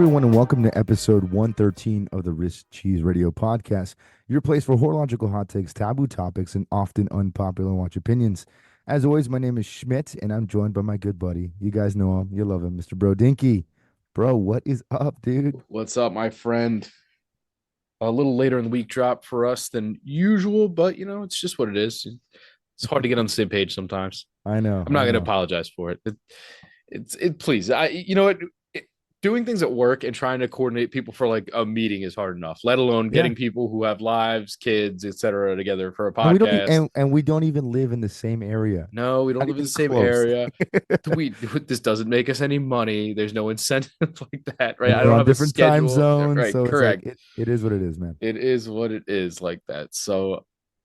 everyone, and welcome to episode 113 of the Wrist Cheese Radio Podcast, your place for horological hot takes, taboo topics, and often unpopular watch opinions. As always, my name is Schmidt, and I'm joined by my good buddy. You guys know him. You love him, Mr. Bro Dinky. Bro, what is up, dude? What's up, my friend? A little later in the week drop for us than usual, but it's just what it is. It's hard to get on the same page sometimes. I know, I'm not I going to know. apologize for it. Please. Doing things at work and trying to coordinate people for like a meeting is hard enough, let alone Yeah, getting people who have lives, kids, etc. together for a and we don't, podcast. and we don't even live in the same area. No, we don't Not live in even the same close. area. We This doesn't make us any money. There's no incentive like that, right? And I we're don't on have a different time schedule. zones, Right, so it's like correct. it is what it is, man. It is what it is like that. So,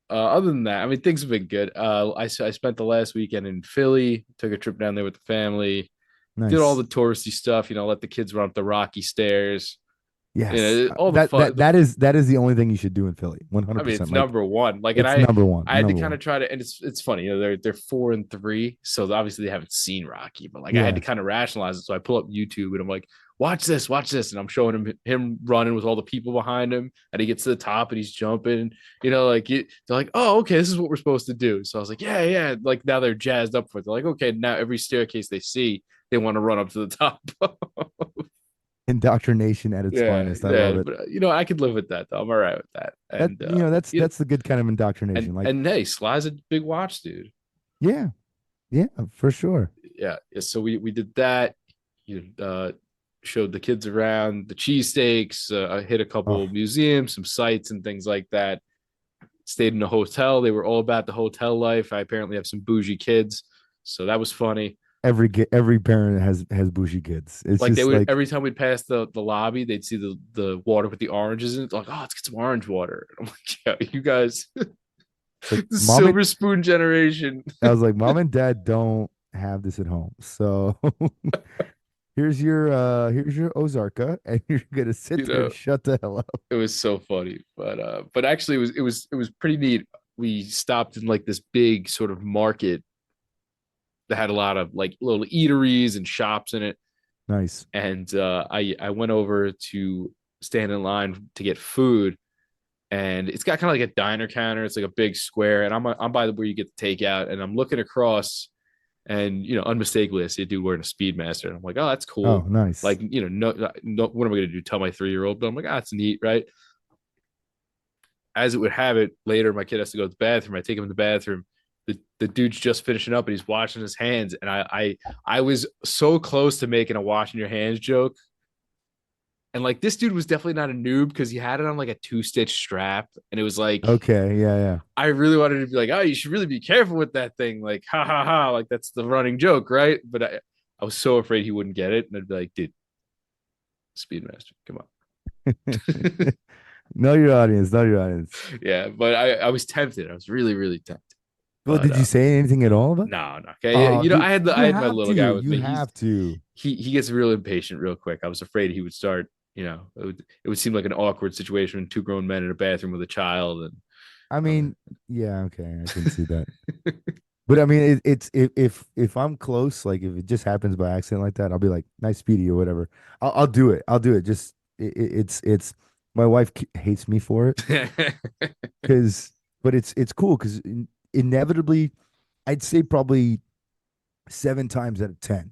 other than that, I mean, things have been good. I spent the last weekend in Philly, took a trip down there with the family, did all Nice. the touristy stuff, let the kids run up the rocky stairs, Yes. all the That fun. that that is that is the only thing you should do in Philly. I mean, 100%. it's Like number one. Like, and it's number one. I had to Number kind one. of try to, and it's funny, they're 4 and 3, so obviously they haven't seen Rocky, but like I had Yeah. to kind of rationalize it. So I pull up YouTube and I'm like, watch this, and I'm showing him running with all the people behind him, and he gets to the top and he's jumping. They're like, oh, okay, this is what we're supposed to do. So I was like, yeah, yeah. Like now they're jazzed up for it. They're like, okay, now every staircase they see, they want to run up to the top. Indoctrination at its Yeah, finest. I love yeah, it. but I could live with that though. I'm all right with that. That And that's the good kind of indoctrination. Like, and hey, Sly's a big watch, dude. yeah, yeah, for sure. Yeah. So we did that. You showed the kids around the cheesesteaks. I hit a couple Oh, of museums, some sites, and things like that. Stayed in a hotel. They were all about the hotel life. I apparently have some bougie kids, so that was funny. every parent has bougie kids. It's Like they just would like every time we'd pass the lobby, they'd see the water with the oranges in it. Like, oh, let's get some orange water. And I'm like, yeah, you guys, it's like the mom and silver spoon generation. I was like, mom and dad don't have this at home. So here's your Ozarka, and you're gonna sit you there and know, shut the hell up. it was so funny. But actually it was pretty neat. We stopped in like this big sort of market that had a lot of like little eateries and shops in it. Nice. And I went over to stand in line to get food, and it's got kind of like a diner counter. It's like a big square, and I'm by where you get the takeout, and I'm looking across, and unmistakably I see a dude wearing a Speedmaster, and I'm like, oh, that's Oh, cool. nice. Like, no, what am I gonna do? Tell my 3-year-old? But I'm like, ah, it's neat, right? As it would have it, later my kid has to go to the bathroom. I take him to the bathroom. The dude's just finishing up and he's washing his hands, and I was so close to making a washing your hands joke. And like this dude was definitely not a noob because he had it on like a 2-stitch strap, and it was like Okay. Yeah. Yeah. I really wanted to be like, oh, you should really be careful with that thing, like ha ha ha, like that's the running joke, right? But I was so afraid he wouldn't get it, and I'd be like, dude, Speedmaster, come on. Know your audience. Know your audience. Yeah, but I was tempted. I was really really tempted, Well, but did you say anything at all about it? no, no. Okay, Oh, dude, I you had my have little guy to. with You me. have to. He gets real impatient real quick. I was afraid he would start. It would seem like an awkward situation when two grown men in a bathroom with a child, and I um, mean, yeah, okay, I can see that. But I mean, it's if I'm close, like if it just happens by accident like that, I'll be like, nice speedy or whatever. I'll do it. I'll do it. Just it's my wife hates me for it because, but it's cool because inevitably, I'd say probably 7 times out of 10,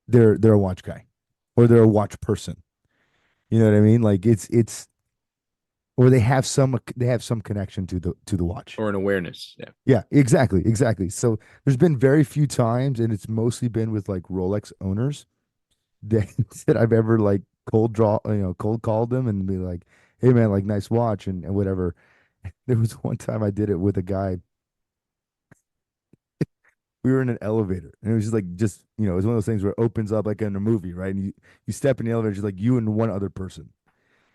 they're a watch guy or they're a watch person. You know what I mean? Like it's or they have some connection to the watch. or an awareness. Yeah. Yeah, exactly, exactly. So there's been very few times, and it's mostly been with like Rolex owners that, that I've ever like cold called them and be like, "Hey man, like nice watch," and whatever. There was one time I did it with a guy. We were in an elevator, and it was just it was one of those things where it opens up like in a movie, right? And you step in the elevator, just like you and one other person,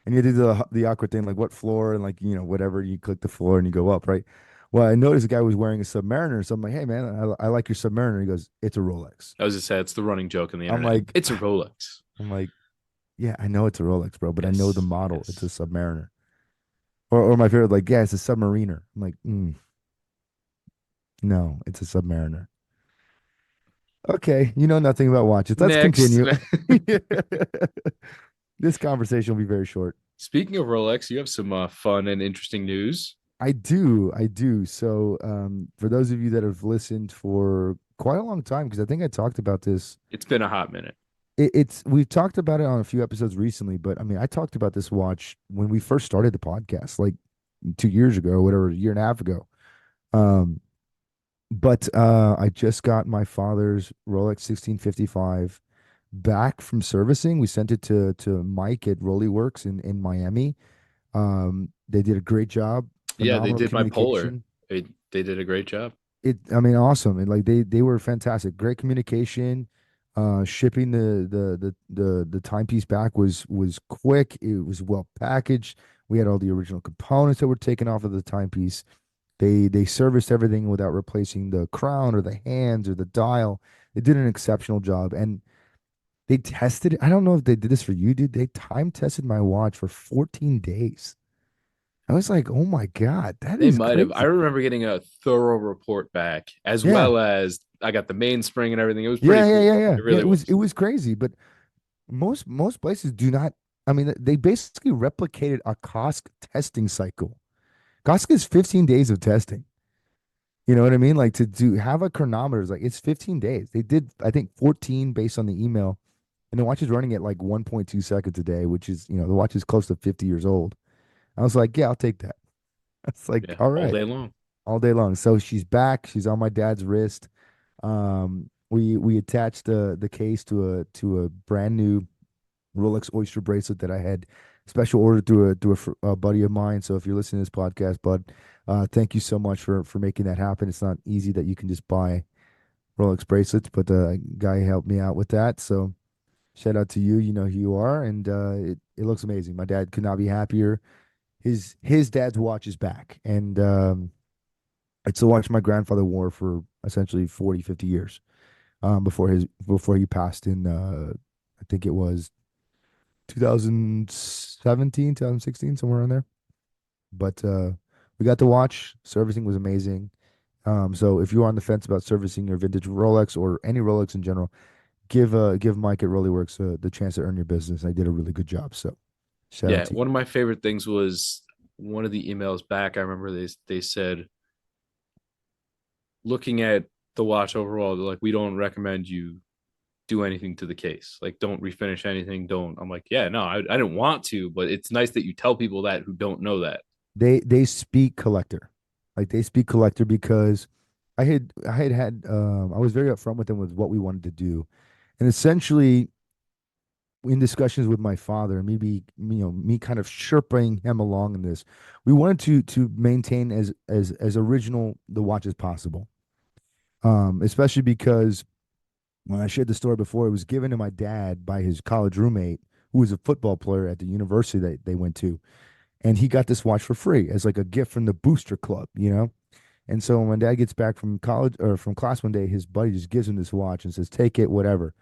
and you do the awkward thing, like what floor, and like whatever. You click the floor and you go up, right? Well, I noticed a guy was wearing a Submariner, so I'm like, "Hey man, I like your Submariner." He goes, "It's a Rolex." I was just saying it's the running joke on the I'm internet. like, It's a Rolex. I'm like, "Yeah, I know it's a Rolex, bro, but I know the Yes. model. It's a Yes. Submariner." Or my favorite, like, "Yeah, it's a Submariner." I'm like, "No, it's a Submariner." Okay, you know nothing about watches. Let's Next. continue. This conversation will be very short. Speaking of Rolex, you have some fun and interesting news. I do, I do. So, for those of you that have listened for quite a long time, because I think I talked about this, It's been a hot minute. it's we've talked about it on a few episodes recently, but I mean, I talked about this watch when we first started the podcast, like 2 years ago or whatever, a year and a half ago. Um, but I just got my father's Rolex 1655 back from servicing. We sent it to Mike at Rolly Works in Miami. They did a great job, Yeah, they phenomenal did my Polar. communication. They did a great job. I mean, awesome. And like they were fantastic. Great communication. Shipping the timepiece back was quick. It was well packaged. We had all the original components that were taken off of the timepiece. They serviced everything without replacing the crown or the hands or the dial. They did an exceptional job. And they tested it. I don't know if they did this for you, dude. They time tested my watch for 14 days. I was like, oh my God, that They is might have. I crazy. remember getting a thorough report back, as Yeah. well as I got the mainspring and everything. It was pretty Yeah, yeah, cool. yeah, yeah. It Yeah, really it was. was crazy, but most places do not. I mean, they basically replicated a Kosk testing cycle. Kosk is 15 days of testing. You know what I mean? Like to have a chronometer is like it's 15 days. They did, I think, 14 based on the email, and the watch is running at like 1.2 seconds a day, which is, the watch is close to 50 years old. I was like, yeah, I'll take that. It's like, Yeah, all all right, day long. all day long. So she's back. She's on my dad's wrist. We attached the case to a brand new Rolex Oyster bracelet that I had special ordered through a buddy of mine. So if you're listening to this podcast, bud, thank you so much for making that happen. It's not easy that you can just buy Rolex bracelets, but the guy helped me out with that. So shout out to you. You know who you are, and it looks amazing. My dad could not be happier. His dad's watch is back, and it's a watch my grandfather wore for essentially 40, 50 years before he passed in I think it was 2017, 2016, somewhere around there. But we got the watch. Servicing was amazing. So if you're on the fence about servicing your vintage Rolex or any Rolex in general, give Mike at Rollyworks the chance to earn your business. I did a really good job. So shout out Yeah, to you. one of my favorite things was one of the emails back. I remember they said, looking at the watch overall, they're like, we don't recommend you do anything to the case. Like, don't refinish anything. Don't. I'm like, yeah, no, I didn't want to, but it's nice that you tell people that who don't know that. They speak collector, like they speak collector because I was very upfront with them with what we wanted to do, and essentially in discussions with my father and me kind of sherping him along in this, we wanted to maintain as original the watch as possible. Especially because when I shared the story before, it was given to my dad by his college roommate who was a football player at the university that they went to, and he got this watch for free as like a gift from the booster club. And so when my dad gets back from college or from class one day, his buddy just gives him this watch and says, "Take it, whatever."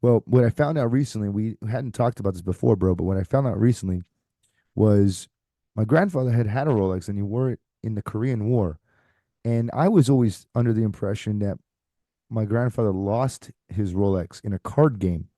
Well, what I found out recently, we hadn't talked about this before, bro, but what I found out recently was my grandfather had a Rolex and he wore it in the Korean War. And I was always under the impression that my grandfather lost his Rolex in a card game.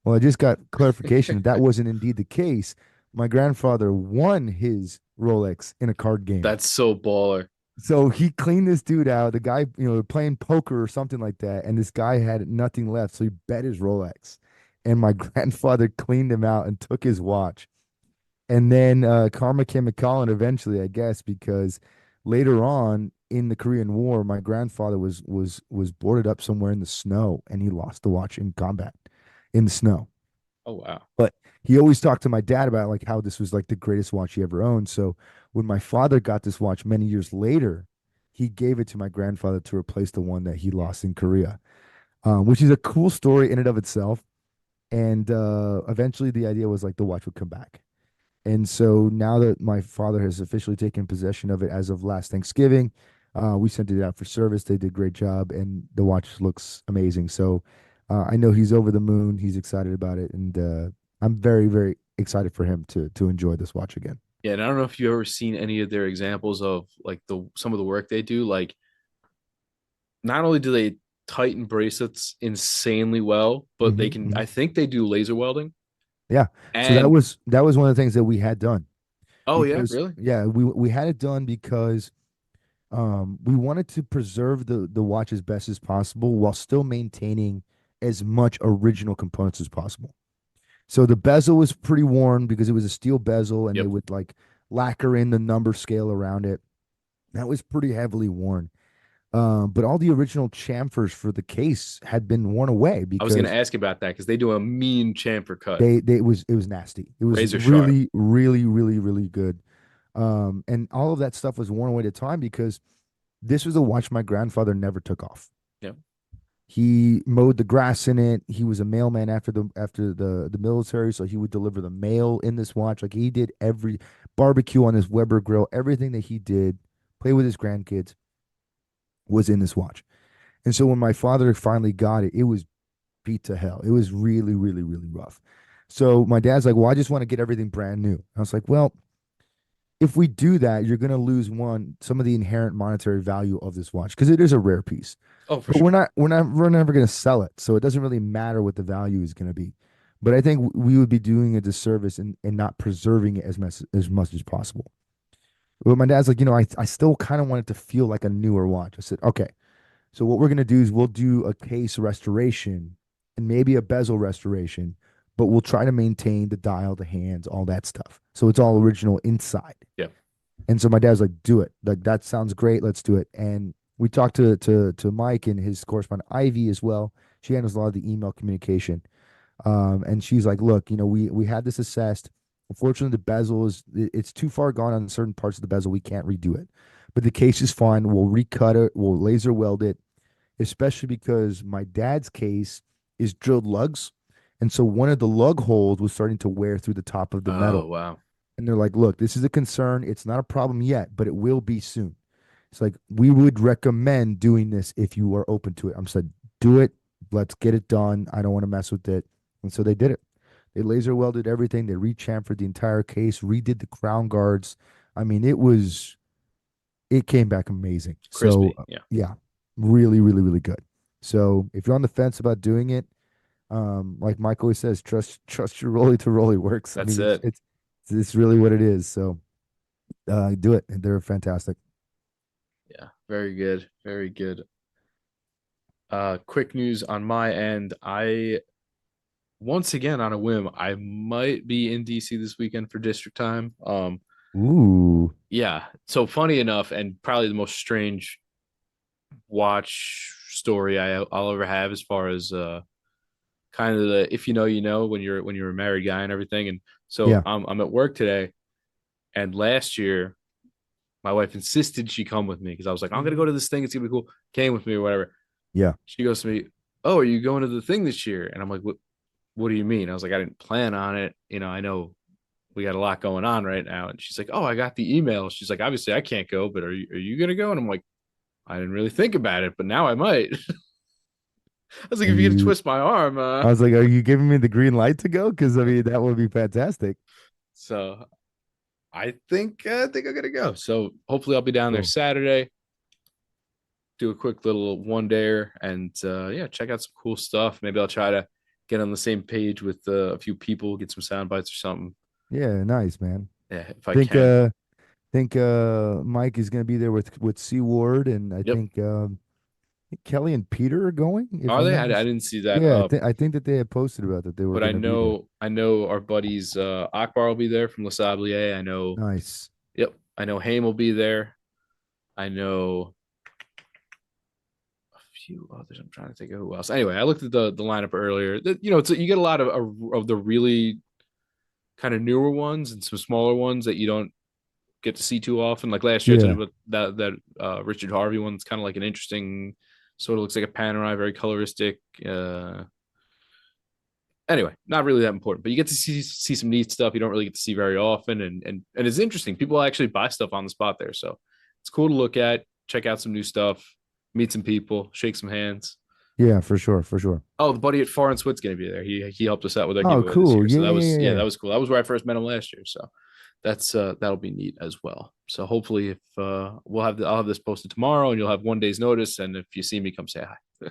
Well, I just got clarification that wasn't indeed the case. My grandfather won his Rolex in a card game. That's so baller. So he cleaned this dude out. The guy, playing poker or something like that, and this guy had nothing left, so he bet his Rolex. And my grandfather cleaned him out and took his watch. And then karma came a calling eventually, I guess, because later on in the Korean War, my grandfather was boarded up somewhere in the snow, and he lost the watch in combat in the snow. Oh wow. But he always talked to my dad about like how this was like the greatest watch he ever owned. So when my father got this watch many years later, he gave it to my grandfather to replace the one that he lost in Korea, which is a cool story in and of itself. And eventually the idea was like the watch would come back. And so now that my father has officially taken possession of it as of last Thanksgiving, we sent it out for service. They did a great job, and the watch looks amazing. So I know he's over the moon. He's excited about it, and I'm very, very excited for him to enjoy this watch again. Yeah, and I don't know if you ever seen any of their examples of like the some of the work they do. Like, not only do they tighten bracelets insanely well, but they can. Hmm. I think they do laser welding. Yeah. So And that was one of the things that we had done oh yeah, because really? yeah, we had it done because we wanted to preserve the watch as best as possible while still maintaining as much original components as possible. So the bezel was pretty worn because it was a steel bezel and they Yep. would like lacquer in the number scale around it. That was pretty heavily worn. But all the original chamfers for the case had been worn away I was gonna because ask about that because they do a mean chamfer cut, they it was nasty. It was razor sharp. really good. And all of that stuff was worn away to time because this was a watch my grandfather never took off. Yep. He mowed the grass in it. He was a mailman after the military, so he would deliver the mail in this watch. Like he did every barbecue on his Weber grill, everything that he did, play with his grandkids was in this watch. And so when my father finally got it, it was beat to hell. It was really rough. So my dad's like, "Well, I just want to get everything brand new." I was like, "Well, if we do that, you're going to lose some of the inherent monetary value of this watch because it is a rare piece. Oh, for But sure. we're never going to sell it, so it doesn't really matter what the value is going to be. But I think we would be doing a disservice and not preserving it as much as possible. But my dad's like, I still kind of want it to feel like a newer watch. I said, okay. So what we're going to do is we'll do a case restoration and maybe a bezel restoration, but we'll try to maintain the dial, the hands, all that stuff. So it's all original inside. Yeah. And so my dad's like, do it. Like that sounds great. Let's do it. And we talked to Mike and his correspondent Ivy as well. She handles a lot of the email communication. And she's like, look, we had this assessed. Unfortunately, the bezel it's too far gone on certain parts of the bezel. We can't redo it. But the case is fine. We'll recut it. We'll laser weld it, especially because my dad's case is drilled lugs. And so one of the lug holes was starting to wear through the top of the Oh metal. wow. And they're like, look, this is a concern. It's not a problem yet, but it will be soon. It's like, we would recommend doing this if you are open to it. I'm said, do it. Let's get it done. I don't want to mess with it. And so they did it. They laser welded everything. They rechamfered the entire case, redid the crown guards. I mean, it came back amazing. So Crispy. Yeah. yeah, really good. So if you're on the fence about doing it, like Mike always says, trust your rolly to rolly works. I That's mean, it. it's really what it is. So do it. They're fantastic. Yeah. Very good. Very good. Quick news on my end. I once again on a whim, I might be in DC this weekend for district time. Ooh. Yeah. So funny enough, and probably the most strange watch story I'll ever have as far as kind of the if you know you know when you're a married guy and everything. And so Yeah. I'm at work today, and last year my wife insisted she come with me because I was like, I'm gonna go to this thing, it's gonna be cool. Came with me or whatever. Yeah. She goes to me, "Oh, are you going to the thing this year?" And I'm like, what do you mean? I was like, I didn't plan on it. I know we got a lot going on right now. And she's like, "Oh, I got the email." She's like, "Obviously I can't go, but are you gonna go?" And I'm like, I didn't really think about it, but now I might. I was like, Are if you're gonna you twist my arm, I was like, are you giving me the green light to go? Because I mean, that would be fantastic. so I think I'm gonna go. So hopefully I'll be down there Cool. Saturday, do a quick little one dayer, and yeah, check out some cool stuff. Maybe I'll try to get on the same page with a few people, get some sound bites or something. Yeah, nice, man. Yeah, if I Think can. Mike is gonna be there with C Ward and Yep. I think Kelly and Peter are going, if Are I'm they? not I mis- didn't see that Yeah, up, I think that they had posted about that they were but I gonna be there. know I know our buddies Akbar will be there from Le Sablier. I know. Nice. Yep. I know Haim will be there. I know a few others. I'm trying to think of who else. Anyway, I looked at the lineup earlier. You get a lot of the really kind of newer ones and some smaller ones that you don't get to see too often. Like last year, I told Yeah. you about that Richard Harvey one. It's kind of like an interesting, sort of looks like a Panerai, very coloristic. Anyway, not really that important, but you get to see some neat stuff you don't really get to see very often, and it's interesting. People actually buy stuff on the spot there, so it's cool to look at, check out some new stuff, meet some people, shake some hands. Yeah, for sure, for sure. Oh, the buddy at Far and Swit's gonna be there. He helped us out with our Oh, giveaway this cool. year, Yeah, so yeah, yeah, yeah, yeah. that was cool. That was where I first met him last year, so that'll be neat as well. So hopefully, if I'll have this posted tomorrow, and you'll have one day's notice, and if you see me, come say hi.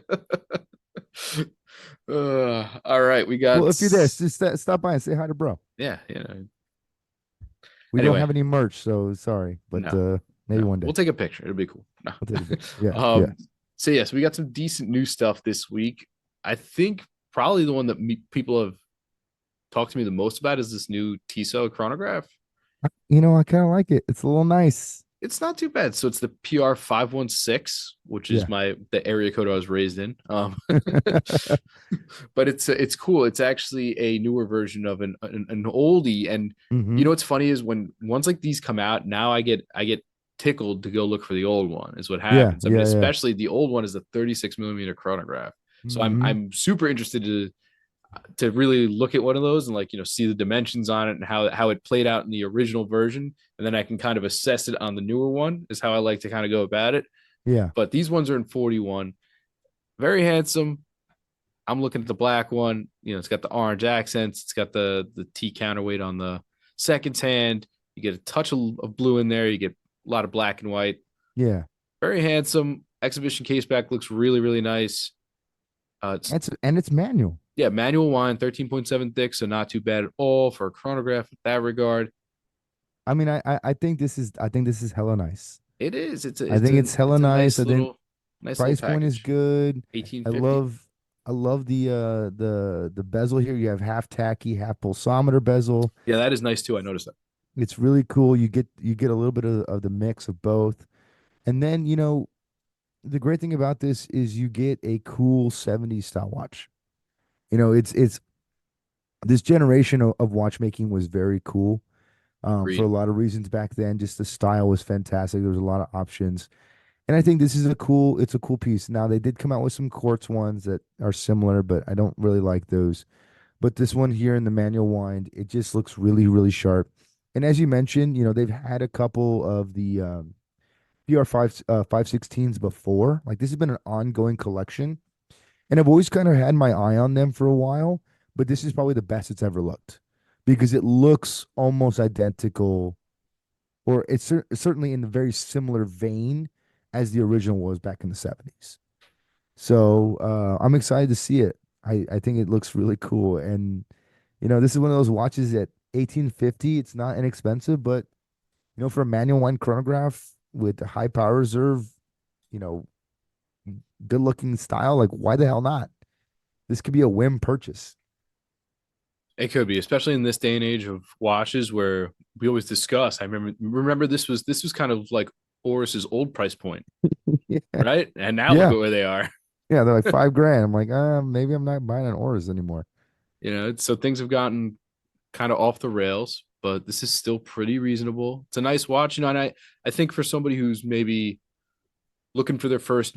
All right, we got Well, if you're there, just stop by and say hi to bro. yeah, you know. We don't Anyway, have any merch, so sorry, but no, maybe no, one we'll day take a picture. It'll be cool. No. we'll take a picture. Yeah, yeah. um, so yes, we got some decent new stuff this week. I think probably the one that people have talked to me the most about is this new Tissot chronograph. I kind of like it. It's a little nice. It's not too bad. So it's the PR 516, which is Yeah. the area code I was raised in. But it's cool. It's actually a newer version of an oldie. And hmm what's funny is when ones like these come out, now I get tickled to go look for the old one. Is what Yeah, happens. I mean, yeah, yeah. especially the old one is the 36 millimeter chronograph. So I'm hmm I'm super interested to really look at one of those and like see the dimensions on it and how it played out in the original version, and then I can kind of assess it on the newer one is how I like to kind of go about it. Yeah. But these ones are in 41, very handsome. I'm looking at the black one. It's got the orange accents. It's got the T counterweight on the second hand. You get a touch of blue in there. You get a lot of black and white. Yeah. Very handsome. Exhibition case back looks really, really nice. It's It's manual. Yeah, manual wind, 13.7 thick, so not too bad at all for a chronograph in that regard. I mean, I think this is hella nice. It is. It's a I it's think a it's hella it's a nice. I think nice little price point is package. good. I 1850. love I love the bezel here. You have half tacky, half pulsometer bezel. Yeah, that is nice too. I noticed that. It's really cool. You get a little bit of the mix of both. And then, the great thing about this is you get a cool 70s style watch. It's this generation of watchmaking was very cool for a Agreed. lot of reasons back then. Just the style was fantastic. There was a lot of options. And I think this is it's a cool piece. Now they did come out with some quartz ones that are similar, but I don't really like those. But this one here in the manual wind, it just looks really, really sharp. And as you mentioned, they've had a couple of the PR5 516s before. Like this has been an ongoing collection. And I've always kind of had my eye on them for a while, but this is probably the best it's ever looked because it looks almost identical, or it's certainly in a very similar vein as the original was back in the 70s. So I'm excited to see it. I think it looks really cool. And, this is one of those watches at 1850. It's not inexpensive, but, for a manual wind chronograph with a high power reserve, you know, good looking style, like why the hell not? This could be a whim purchase. It could be, especially in this day and age of watches where we always discuss. I remember this was kind of like Oris's old price point, Yeah. right? And now look Yeah. at where they are. Yeah. They're like 5 grand. I'm like, maybe I'm not buying an Oris anymore. So things have gotten kind of off the rails, but this is still pretty reasonable. It's a nice watch, and I think for somebody who's maybe looking for their first,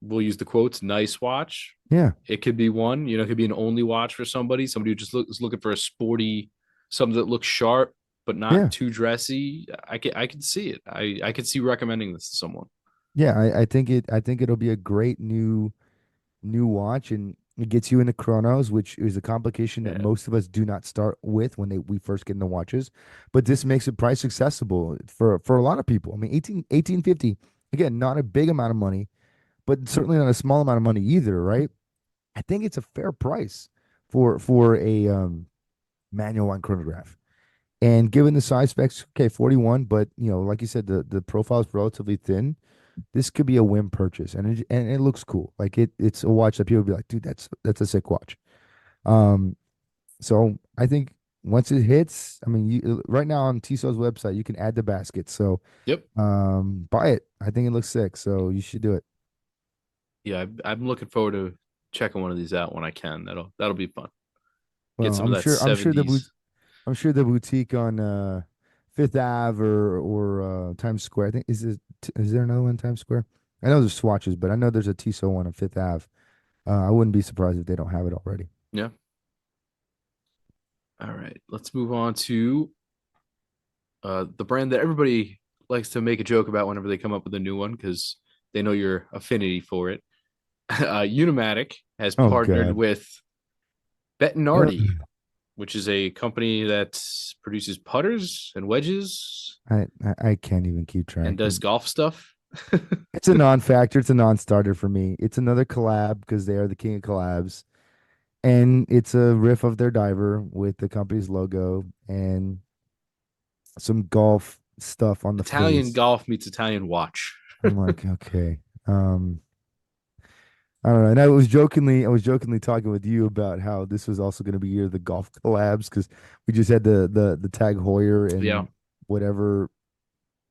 we'll use the quotes, nice watch. Yeah. It could be one, it could be an only watch for somebody who just is looking for a sporty, something that looks sharp but not Yeah. too dressy. I could see it. I could see recommending this to someone. Yeah. I think it'll be a great new watch, and it gets you into chronos, which is a complication that Yeah. most of us do not start with when we first get into watches. But this makes it price accessible for a lot of people. I mean, 1850, again, not a big amount of money, but certainly not a small amount of money either, right? I think it's a fair price for a manual wind chronograph. And given the size specs, okay, 41, but like you said, the profile is relatively thin. This could be a whim purchase, and it looks cool. Like it's a watch that people be like, dude, that's a sick watch. Um, so I think once it hits, I mean, right now on Tissot's website, you can add the basket. So Yep. buy it. I think it looks sick. So you should do it. Yeah. I'm looking forward to checking one of these out when I can. That'll be fun. Get Well, some of that '70s. I'm sure the boutique on Fifth Ave or Times Square. I think is there another one in Times Square? I know there's swatches, but I know there's a Tissot one on Fifth Ave. I wouldn't be surprised if they don't have it already. Yeah. All right. Let's move on to the brand that everybody likes to make a joke about whenever they come up with a new one because they know your affinity for it. Unimatic has Oh partnered God. with Bettinardi, Ugh. which is a company that produces putters and wedges I can't even keep and track. does golf stuff. It's a non-factor. It's a non-starter for me. It's another collab because they are the king of collabs, and it's a riff of their diver with the company's logo and some golf stuff on the Italian face. golf meets Italian watch. I'm like, okay. I don't know. And I was jokingly talking with you about how this was also going to be year of the golf collabs because we just had the Tag Heuer Yeah, and whatever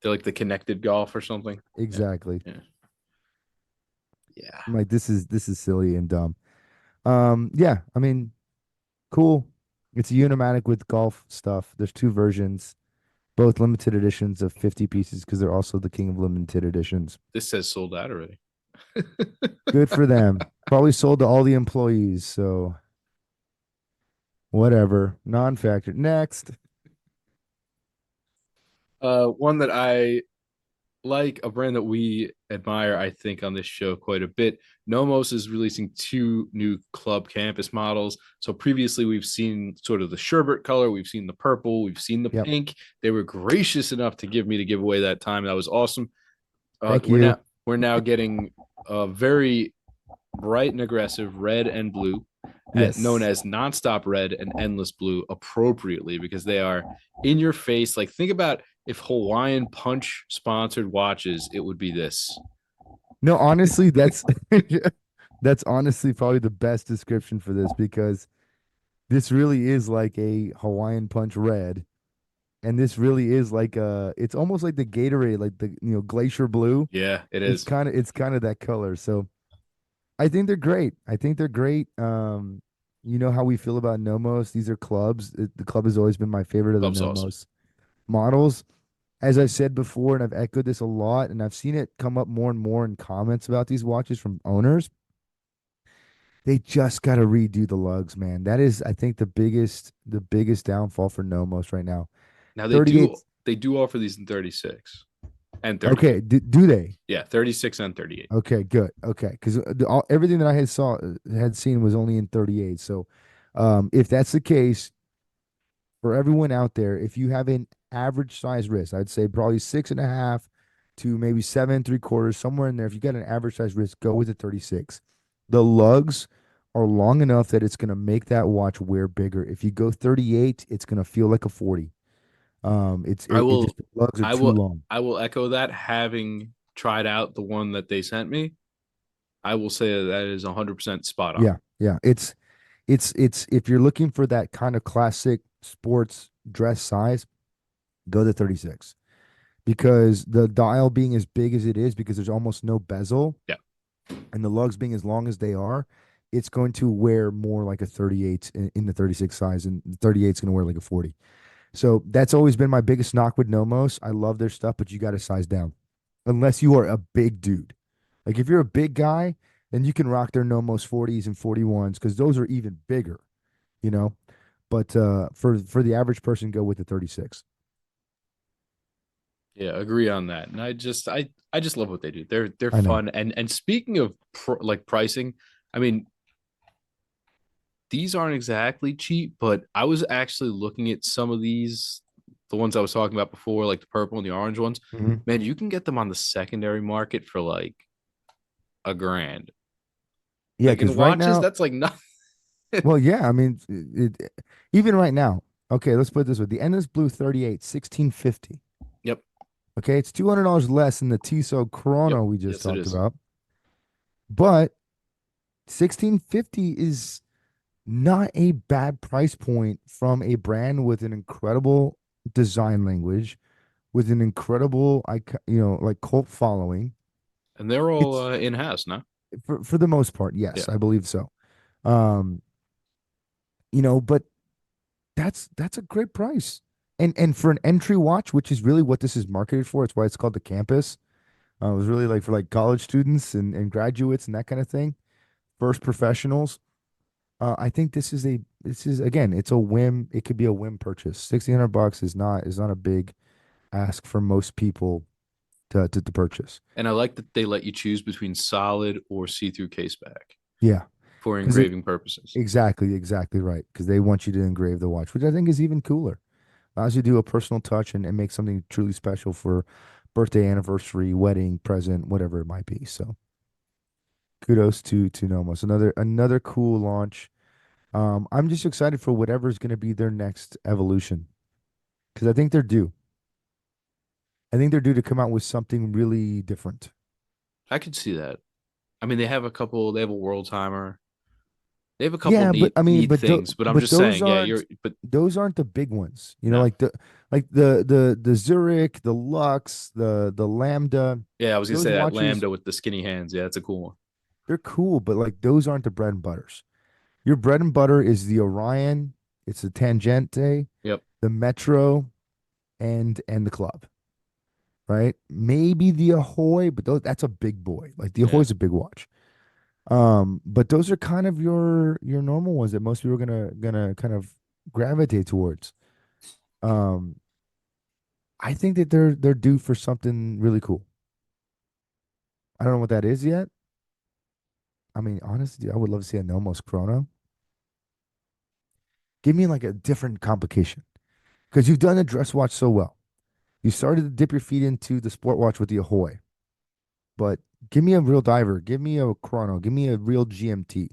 they're like the connected golf or something. Yeah, exactly. yeah, yeah. I'm like, this is silly and dumb. Yeah, I mean, cool. It's a Unimatic with golf stuff. There's two versions, both limited editions of 50 pieces because they're also the king of limited editions. This says sold out already. Good for them. Probably sold to all the employees, so whatever. Non-factor. Next. One that I like, a brand that we admire, I think, on this show quite a bit. Nomos is releasing two new club campus models. So previously, we've seen sort of the sherbet color, we've seen the purple, we've seen the Yep. pink. They were gracious enough to give me to give away that time. That was awesome. Thank We're you. now getting a very bright and aggressive red and blue, known Yes. as nonstop red and endless blue, appropriately because they are in your face. Like, think about if Hawaiian Punch sponsored watches, it would be this. No, honestly, that's honestly probably the best description for this because this really is like a Hawaiian Punch red, and this really is like it's almost like the Gatorade, like the glacier blue. Yeah, it It's is. kind of it's kind of that color. So I think they're great. I think they're great. You know how we feel about Nomos. These are clubs. The club has always been my favorite of the Club's awesome. Nomos models. As I've said before, and I've echoed this a lot, and I've seen it come up more and more in comments about these watches from owners. They just got to redo the lugs, man. That is, I think, the biggest downfall for Nomos right now. Now 38. they do offer these in 36 and 38. Okay, do they? Yeah, 36 and 38. Okay, good. Okay, because everything that I had seen was only in 38. So, if that's the case, for everyone out there, if you have an average size wrist, I'd say probably 6.5 to maybe 7.75, somewhere in there. If you got an average size wrist, go with the 36. The lugs are long enough that it's going to make that watch wear bigger. If you go 38, it's going to feel like a 40. I It just will the lugs are I too will long. I will echo that, having tried out the one that they sent me. I will say that is 100% spot on. Yeah, yeah. It's if you're looking for that kind of classic sports dress size, go to 36 because the dial being as big as it is because there's almost no bezel Yeah. and the lugs being as long as they are, it's going to wear more like a 38 in the 36 size, and 38 is going to wear like a 40. So that's always been my biggest knock with Nomos. I love their stuff, but you got to size down unless you are a big dude. Like if you're a big guy, then you can rock their Nomos 40s and 41s because those are even bigger, you know. But for the average person, go with the 36. Yeah, agree on that. And I just love what they do. They're I know. fun. And speaking of like pricing, I mean, these aren't exactly cheap, but I was actually looking at some of these, the ones I was talking about before, like the purple and the orange ones. Mhm. Man, you can get them on the secondary market for like a grand. Yeah, Like in because right watches, now, that's like nothing. well, yeah, I mean, even right now, okay, let's put it this way: the Endless Blue 38, 1650. Yep. Okay, it's $200 less than the Tissot Yep. Chrono we just Yes, it talked is. about, but 1650 is not a bad price point from a brand with an incredible design language, with an incredible, like cult following. And they're all It's in house now. for the most part, Yeah. yes, I believe so. Um, but that's a great price. And for an entry watch, which is really what this is marketed for, it's why it's called the campus. It was really like for like college students and graduates and that kind of thing, first professionals. I think this is again, it's a whim. It could be a whim purchase. $1,600 is not a big ask for most people to purchase. And I like that they let you choose between solid or see-through case back Yeah, for because it engraving purposes. exactly right. Because they want you to engrave the watch, which I think is even cooler. Allows you to do a personal touch and make something truly special for birthday, anniversary, wedding, present, whatever it might be. So kudos to Nomos. Another cool launch. I'm just excited for whatever's going to be their next evolution because I think they're due. I think they're due to come out with something really different. I could see that. I mean, they have a couple. They have a world timer. They have a couple Yeah, but I mean, neat things. But I'm but just saying, yeah, you're. But those aren't the big ones. You know, no, like the Zurich, the Lux, the Lambda. yeah, I was gonna Those say that watches, Lambda with the skinny hands. Yeah, that's a cool one. they're cool, but like those aren't the bread and butters. Your bread and butter is the Orion, it's the Tangente, Yep. the Metro, and the Club, right? Maybe the Ahoy, but that's a big boy. Like the Yeah. Ahoy's a big watch. But those are kind of your normal ones that most people are gonna kind of gravitate towards. Um, I think that they're due for something really cool. I don't know what that is yet. I mean, honestly, I would love to see a Nomos Chrono. Give me like a different complication because you've done the dress watch so well. You started to dip your feet into the sport watch with the Ahoy, but give me a real diver, give me a chrono, give me a real GMT,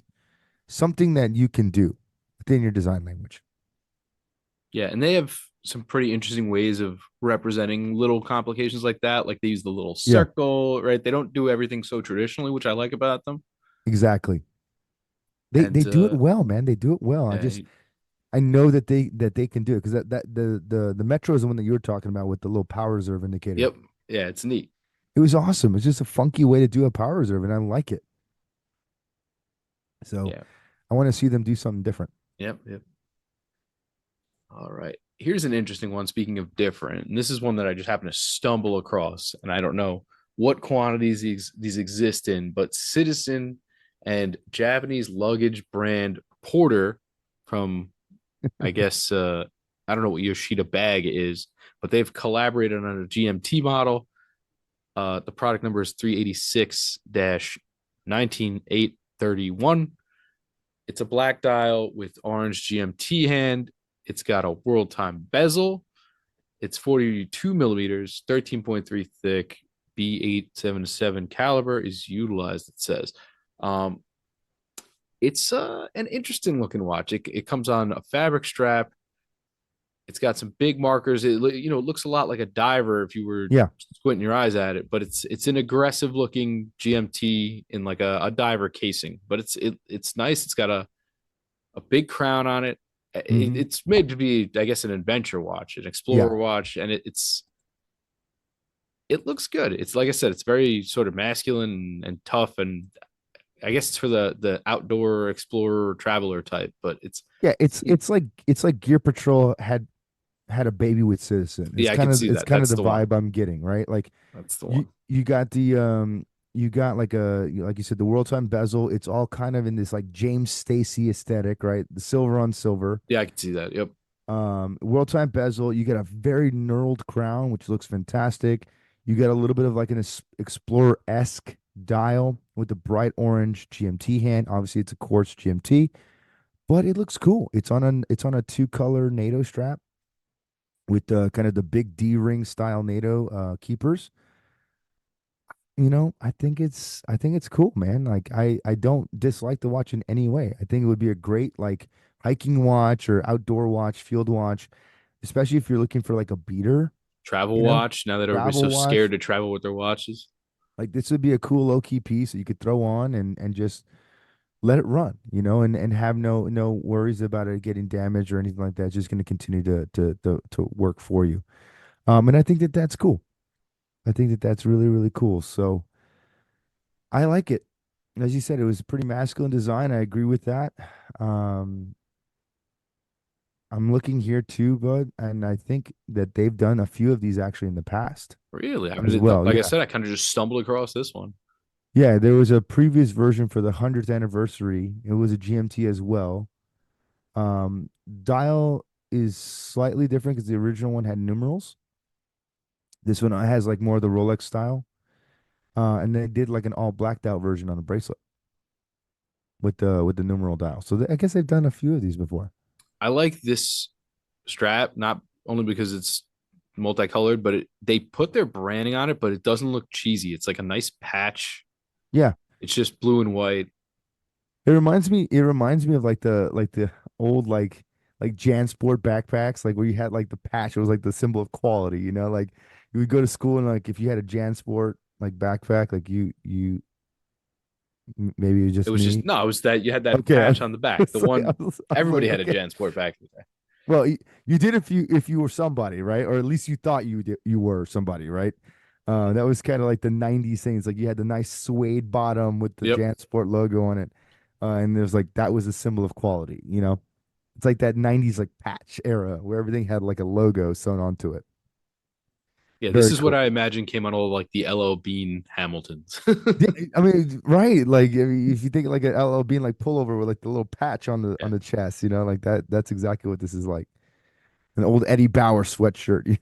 something that you can do within your design language. Yeah, and they have some pretty interesting ways of representing little complications like that. Like they use the little Yeah, circle, right? They don't do everything so traditionally, which I like about them. exactly. They And do it well, man. They do it well. yeah, I know that they can do it because that the Metro is the one that you were talking about with the little power reserve indicator. yep, yeah, it's neat. It was awesome. It's just a funky way to do a power reserve, and I like it. So Yeah, I want to see them do something different. yep, yep. All right. Here's an interesting one. Speaking of different, and this is one that I just happened to stumble across, and I don't know what quantities these exist in, but Citizen and Japanese luggage brand Porter from, I guess, I don't know what Yoshida bag is, but they've collaborated on a GMT model. The product number is 386 19831. It's a black dial with orange GMT hand. It's got a world time bezel. It's 42 millimeters, 13.3 thick, B877 caliber is utilized, it says. Um, it's an interesting looking watch. It comes on a fabric strap. It's got some big markers. It looks a lot like a diver if you were Yeah. squinting your eyes at it, but it's an aggressive looking GMT in like a diver casing. But it's nice. It's got a big crown on it. Hmm. It's made to be, I guess, an adventure watch, an Yeah. explorer watch, and it looks good. It's like I said, it's very sort of masculine and tough, and I guess it's for the outdoor explorer traveler type. But Yeah. It's like Gear Patrol had a baby with Citizen. yeah, I could see It's that. kind of That's the the one. vibe I'm getting, right? Like That's the one. you got you got like you said the world time bezel. It's all kind of in this like James Stacy aesthetic, right? The silver on silver. Yeah, I could see that. Yep. World time bezel. You get a very knurled crown, which looks fantastic. You get a little bit of like an Explorer esque dial with the bright orange GMT hand. Obviously, it's a quartz GMT, but it looks cool. It's on a two color NATO strap with kind of the big D ring style NATO keepers. You know, I think it's cool, man. Like I don't dislike the watch in any way. I think it would be a great like hiking watch or outdoor watch, field watch, especially if you're looking for like a beater, Travel you know, watch. Now that everybody's travel so scared watch. to travel with their watches. Like this would be a cool low key piece that you could throw on and just let it run, you know, and have no worries about it getting damaged or anything like that. It's just going to continue to work for you. And I think that that's cool. I think that that's really cool. So I like it. As you said, it was a pretty masculine design. I agree with that. Um, I'm looking here too, bud, and I think that they've done a few of these actually in the past Really? I as mean, well. like I Yeah. said, I kind of just stumbled across this one. Yeah, there was a previous version for the 100th anniversary. It was a GMT as well. Dial is slightly different because the original one had numerals. This one has like more of the Rolex style. And they did like an all blacked out version on the bracelet with the numeral dial. So I guess they've done a few of these before. I like this strap not only because it's multicolored, but they put their branding on it, but it doesn't look cheesy. It's like a nice patch. Yeah. It's just blue and white. It reminds me of like the old like JanSport backpacks, like where you had like the patch. It was like the symbol of quality, like you would go to school and like if you had a JanSport like backpack, like maybe it was It just was just me. no, it was that you had that Okay. patch on the back. The It's like, one I was everybody like, had a okay. JanSport back in the day. Well, you did if you were somebody, right? Or at least you thought you were somebody, right? That was kind of like the '90s things. Like you had the nice suede bottom with the Yep. JanSport logo on it, and there's like that was a symbol of quality. It's like that '90s like patch era where everything had like a logo sewn onto it. Yeah, this Very is what cool. I imagine came on all like the LL Bean Hamiltons. Yeah, I mean, right? Like if you think like an LL Bean like pullover with like the little patch on the Yeah, chest, like that. That's exactly what this is like. An old Eddie Bauer sweatshirt.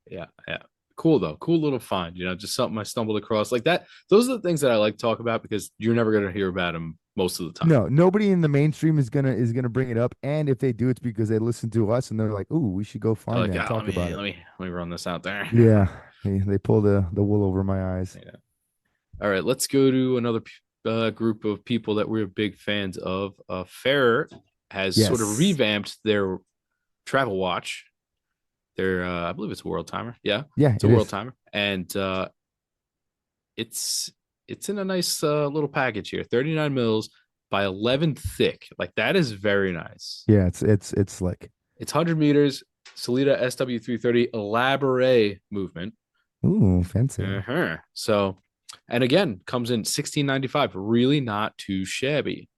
yeah, yeah. Cool though. Cool little find, just something I stumbled across like that. Those are the things that I like to talk about because you're never gonna hear about them most of the time. No, nobody in the mainstream is gonna bring it up, and if they do, it's because they listen to us and they're like, "Ooh, we should go They're find like, that and ah, let talk me about it." let me let me run this out there. Yeah, they pull the wool over my eyes. Yeah. All right, let's go to another group of people that we're big fans of. Fair has sort of Yes, revamped their travel watch. Their, I believe it's a world timer. Yeah, yeah, it's a it world is. timer, and it's it's in a nice little package here. 39 mils by 11 thick. Like that is very nice. Yeah, it's slick. It's 100 meters. Salida SW330 elaborate movement. Ooh, fancy. Uh-huh. So, and again, comes in 1695. Really not too shabby.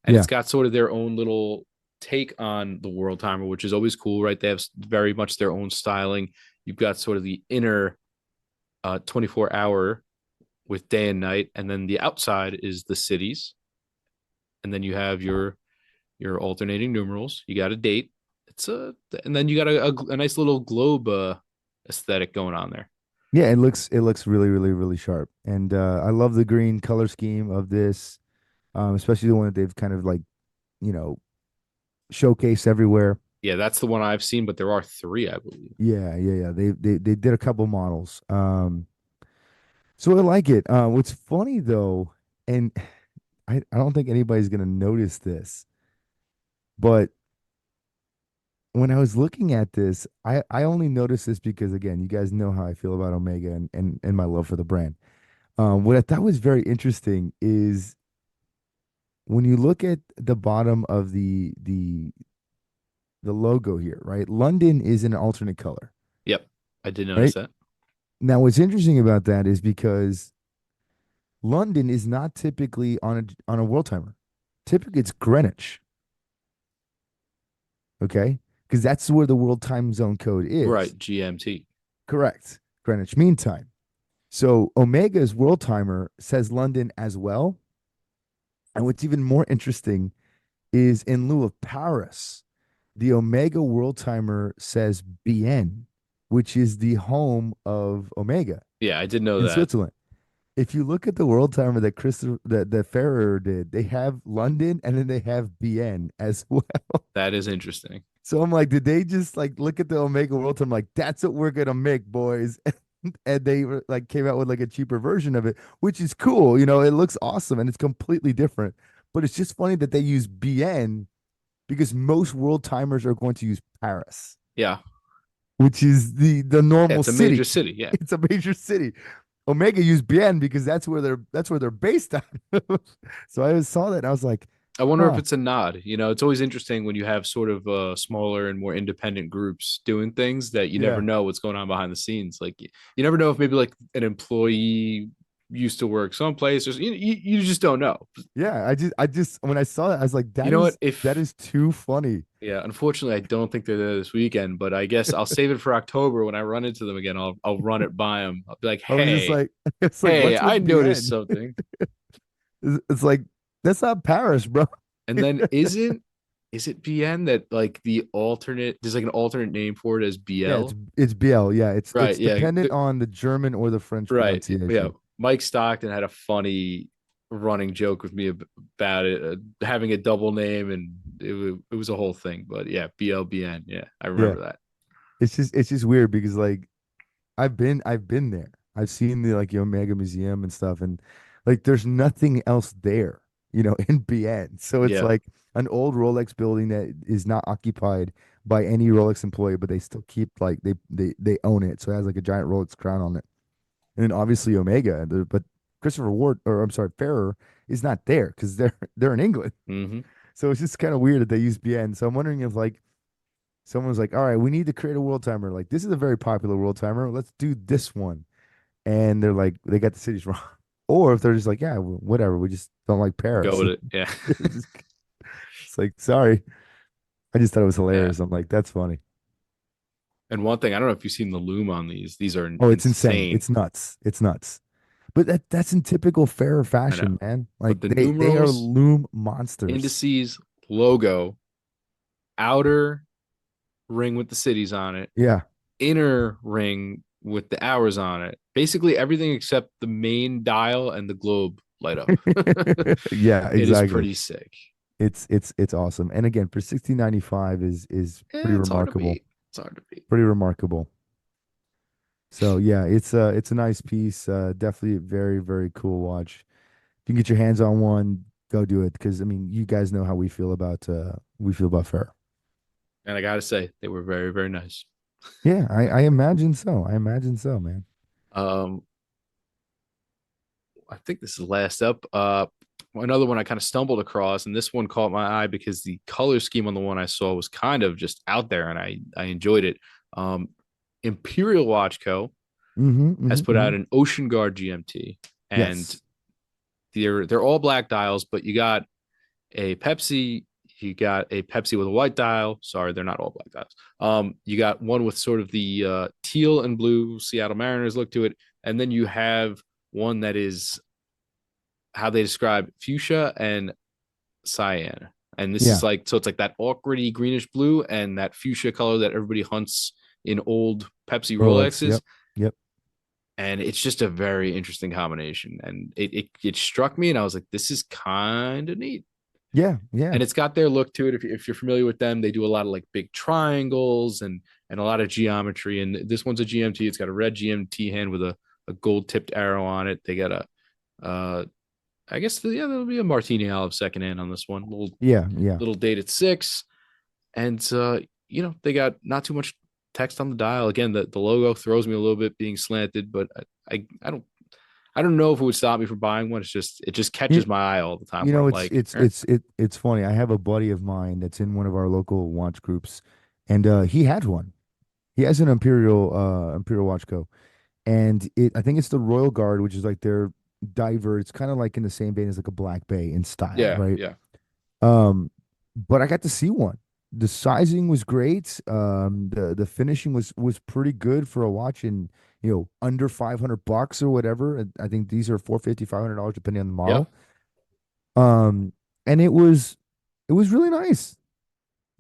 And Yeah, it's got sort of their own little take on the world timer, which is always cool, right? They have very much their own styling. You've got sort of the inner 24-hour with day and night, and then the outside is the cities, and then you have your alternating numerals. You got a date. It's a and then you got a nice little globe aesthetic going on there. yeah. It looks really really really sharp, and I love the green color scheme of this, especially the one that they've kind of like you know showcased everywhere. Yeah, that's the one I've seen, but there are three, I believe. Yeah, yeah, yeah. They did a couple models. So I like it. What's funny though, and I don't think anybody's gonna notice this, but when I was looking at this, I only noticed this because again, you guys know how I feel about Omega and my love for the brand. What I thought was very interesting is when you look at the bottom of the logo here, right? London is an alternate color, Yep, I did notice right? that. Now, what's interesting about that is because London is not typically on a world timer. Typically, it's Greenwich, okay? Because that's where the world time zone code is. Right, GMT. Correct. Greenwich Mean Time. So Omega's world timer says London as well. And what's even more interesting is in lieu of Paris, the Omega world timer says Bienne, which is the home of Omega Yeah, I did know in that. Switzerland. If you look at the world timer that Christopher that Ferrer did, they have London and then they have Bienne as well. That is interesting. So I'm like, did they just like look at the Omega world timer like that's what we're gonna make, boys? And they like came out with like a cheaper version of it, which is cool. It looks awesome and it's completely different. But it's just funny that they use Bienne because most world timers are going to use Paris, Yeah, which is the normal it's a major city. city. Yeah. It's a major city. Omega used Bien because that's where they're based on. So I saw that and I was like, I wonder if huh, it's a nod. It's always interesting when you have sort of smaller and more independent groups doing things that you never yeah, know what's going on behind the scenes. Like you never know if maybe like an employee used to work someplace or you just don't know. yeah. I just when I saw that, I was like, You that know what? is that is too funny. Yeah, unfortunately, I don't think they're there this weekend, but I guess I'll save it for October when I run into them again. I'll run it by them. I'll be like, I was just hey, like, it's like, hey, what's I with noticed Bien? something. It's like that's not Paris, bro. And then is it BN that like the alternate there's like an alternate name for it as Yeah, it's BL? it's BL. Yeah, it's Right. it's Yeah. dependent on the German or the French Right. Yeah. pronunciation. Mike Stockton had a funny running joke with me about it, having a double name, and it was a whole thing. But yeah, BLBN. Yeah, I Yeah. remember that. it's just weird because like I've been there. I've seen the like Omega Museum and stuff, and like there's nothing else there, in BN. So it's Yeah. like an old Rolex building that is not occupied by any Rolex employee, but they still keep like they own it. So it has like a giant Rolex crown on it. And then obviously Omega, but Christopher Ward, or I'm sorry, Ferrer is not there because they're in England. Hmm. So it's just kind of weird that they use BN. So I'm wondering if like someone's like, all right, we need to create a world timer. Like this is a very popular world timer. Let's do this one. And they're like, they got the cities wrong. Or if they're just like, yeah, whatever, we just don't like Go Paris. with it. Yeah. It's like, sorry. I just thought it was Yeah. hilarious. I'm like, that's funny. And one thing, I don't know if you've seen the loom on these. These are Oh, it's insane. insane. It's nuts. It's nuts. But that's in typical Ferrer I know. fashion, man. Like But the they are numerals, loom monsters. indices, logo, outer ring with the cities on it, Yeah. inner ring with the hours on it. Basically everything except the main dial and the globe light up. Yeah, It is exactly. pretty sick. It's awesome. And again, for 1695 is pretty It's hard to remarkable. beat. It's hard to beat. Pretty remarkable. So yeah, it's a nice piece. Definitely a very, very cool watch. If you can get your hands on one, go do it. Because I mean, you guys know how we feel about Fair. And I gotta say, they were very, very nice. Yeah, I imagine so. I imagine so, man. Um, I think this is last up. Another one I kind of stumbled across, and this one caught my eye because the color scheme on the one I saw was kind of just out there, and I enjoyed it. Um, Imperial Watch Co. Mm-hmm, has mm-hmm, put mm-hmm. out an Ocean Guard GMT, and Yes. they're all black dials, but you got a Pepsi. You got a Pepsi with a white dial. Sorry, they're not all black dials. You got one with sort of the teal and blue Seattle Mariners look to it, and then you have one that is how they describe fuchsia and cyan. And this is Yeah. like, so it's like that awkwardy greenish blue and that fuchsia color that everybody hunts in old Pepsi Rolex. Rolexes. Yep. Yep. And it's just a very interesting combination. And it struck me, and I was like, this is kind of neat. Yeah. Yeah. And it's got their look to it. If you're familiar with them, they do a lot of like big triangles and a lot of geometry. And this one's a GMT. It's got a red GMT hand with a gold tipped arrow on it. They got a I guess yeah, there'll be a Martini Olive second in on this one. Yeah. Yeah. Little dated six, and they got not too much text on the dial. Again, the logo throws me a little bit being slanted, but I don't know if it would stop me from buying one. It just You, catches my eye all the time you where know, I'm it's like, it's it's it it's funny. I have a buddy of mine that's in one of our local watch groups, and he had one. He has an Imperial Watch Co. And I think it's the Royal Guard, which is like their diver. It's kind of like in the same vein as like a Black Bay in style, yeah, right? yeah, Um, but I got to see one. The sizing was great. The finishing was pretty good for a watch in, under $500 or whatever. I think these are 450, $500 depending on the yeah. model. Um, and it was really nice.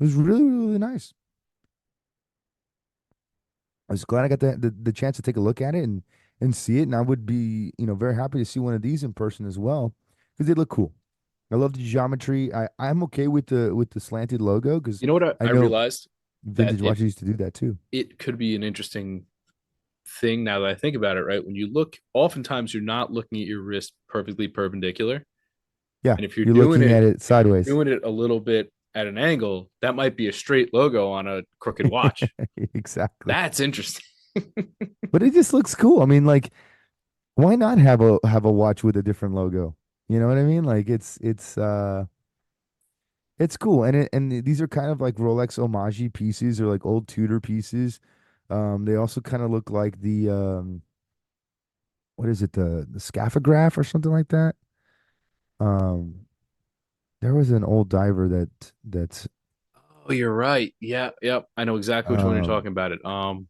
It was really, really, really nice. I was glad I got the chance to take a look at it and see it. And I would be, very happy to see one of these in person as well because they look cool. I love the geometry. I'm okay with the slanted logo because You know what I, I I know realized that vintage it watches used to do that too. it could be an interesting thing now that I think about it. Right, when you look, oftentimes you're not looking at your wrist perfectly perpendicular. Yeah, And if you're you're doing looking it, at it if you're sideways. doing it a little bit at an angle, that might be a straight logo on a crooked watch. Exactly. That's interesting. But it just looks cool. I mean, like, why not have a watch with a different logo? You know what I mean? Like, it's cool, and these are kind of like Rolex homage pieces or like old Tudor pieces. They also kind of look like the what is it, the scaphograph or something like that. Um, there was an old diver that's Oh, you're right. Yeah, yep. I know exactly which one you're um, talking about. It. dang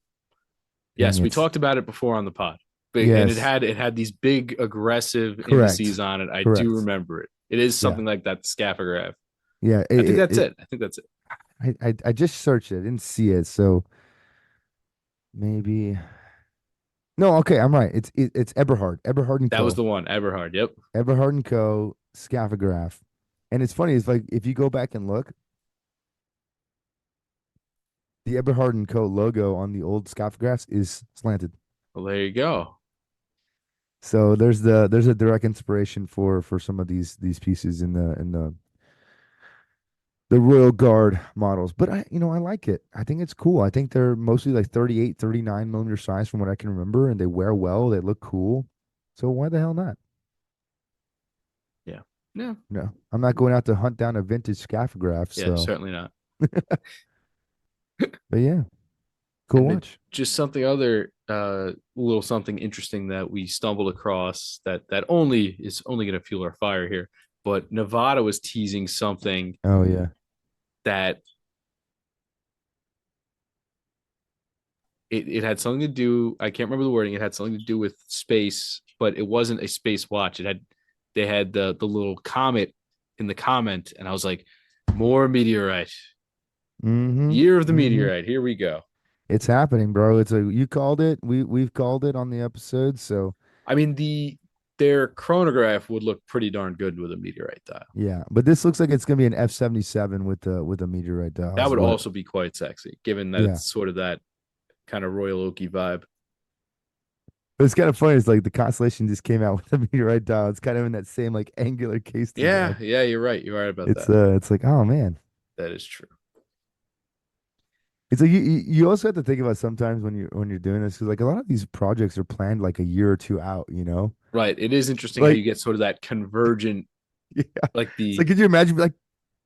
Yes, we it. talked about it before on the pod. Big, and it Yes, had it had these big aggressive indices correct, on it. I do correct. remember it. It is Yeah, something like that scaphograph. yeah. I think that's it. I think that's it. I just searched it, I didn't see it, so maybe no. Okay, I'm right. It's Eberhard and That was Co. the one. Everhard. Yep. Eberhard and Co. Scaphograph, and it's funny. It's like if you go back and look, The Eberhard and Co. logo on the old Scafgraphs is slanted. Well, there you go. So there's a direct inspiration for some of these pieces in the Royal Guard models. But I like it. I think it's cool. I think they're mostly like 38, 39 millimeter size from what I can remember, and they wear well, they look cool. So why the hell not? Yeah. Yeah. No, I'm not going out to hunt down a vintage Scafograph. Yeah, So, certainly not. but yeah, cool And then watch. just something other little something interesting that we stumbled across that only is only going to fuel our fire here. But Nevada was teasing something Oh yeah. that it had something to do. I can't remember the wording. It had something to do with space, but it wasn't a space watch. They had the little comet in the comment, and I was like, more meteorite. Mm-hmm. Year of the Mm-hmm. meteorite. Here we go. It's happening, bro. You called it. We've called it on the episode. So I mean, their chronograph would look pretty darn good with a meteorite dial. yeah, but this looks like it's gonna be an F-77 with a meteorite dial. That Is would what? also be quite sexy, given that Yeah. it's sort of that kind of Royal Oaky vibe. But it's kind of funny. It's like the Constellation just came out with a meteorite dial. It's kind of in that same like angular case Yeah, design. yeah, you're right. You're right about that. It's like, oh man. That is true. It's like you also have to think about sometimes when you're doing this because like a lot of these projects are planned like a year or two out, you know? Right. It is interesting how Like you get sort of that convergent, yeah. like It's the like could you imagine like,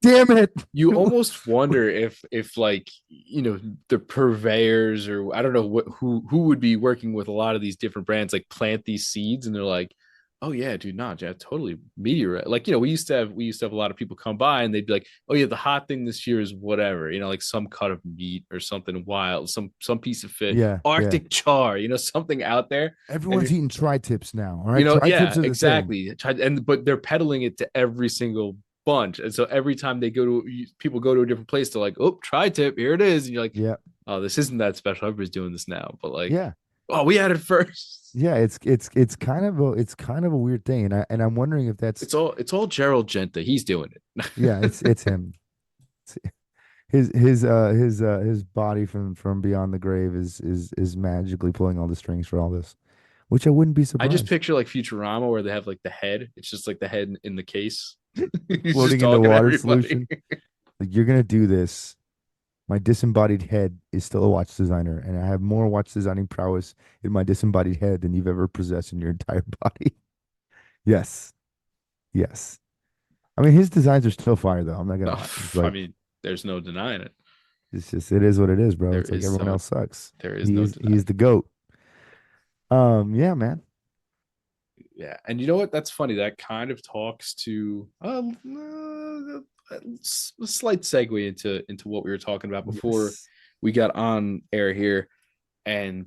damn it. you almost wonder if like the purveyors or I don't know who would be working with a lot of these different brands like plant these seeds and they're like, oh yeah, dude, not yeah, totally meteorite. Like we used to have a lot of people come by and they'd be like, oh yeah, the hot thing this year is whatever, like some cut of meat or something wild, some piece of fish, Yeah, yeah. Arctic char, something out there, and Everyone's eating tri-tips now. All right. yeah, Tri-tips are the thing. exactly. But they're peddling it to every single bunch, and so every time people go to a different place, they're like, "Oh, tri-tip, here it is," and you're like, Yeah. "Oh, this isn't that special. Everybody's doing this now." But like, Yeah. oh, we had it first. Yeah, it's kind of a weird thing, and I'm wondering if that's It's all Gerald Genta. He's doing it. yeah, it's him. It's, his body from beyond the grave is magically pulling all the strings for all this, which I wouldn't be I just surprised. picture like Futurama where they have like the head. It's just like the head in the case. He's just Floating in the talking to water everybody. solution. Like you're gonna do this. My disembodied head is still a watch designer, and I have more watch designing prowess in my disembodied head than you've ever possessed in your entire body. Yes, yes. I mean, his designs are still fire, though. I'm not gonna No, lie. It's I like mean, there's no denying it. it is what it is, bro. There It's like is everyone no else sucks. there is no He's denying. the goat. Yeah, man. Yeah, and you know what? That's funny. That kind of talks to a slight segue into what we were talking about before Yes. we got on air here, and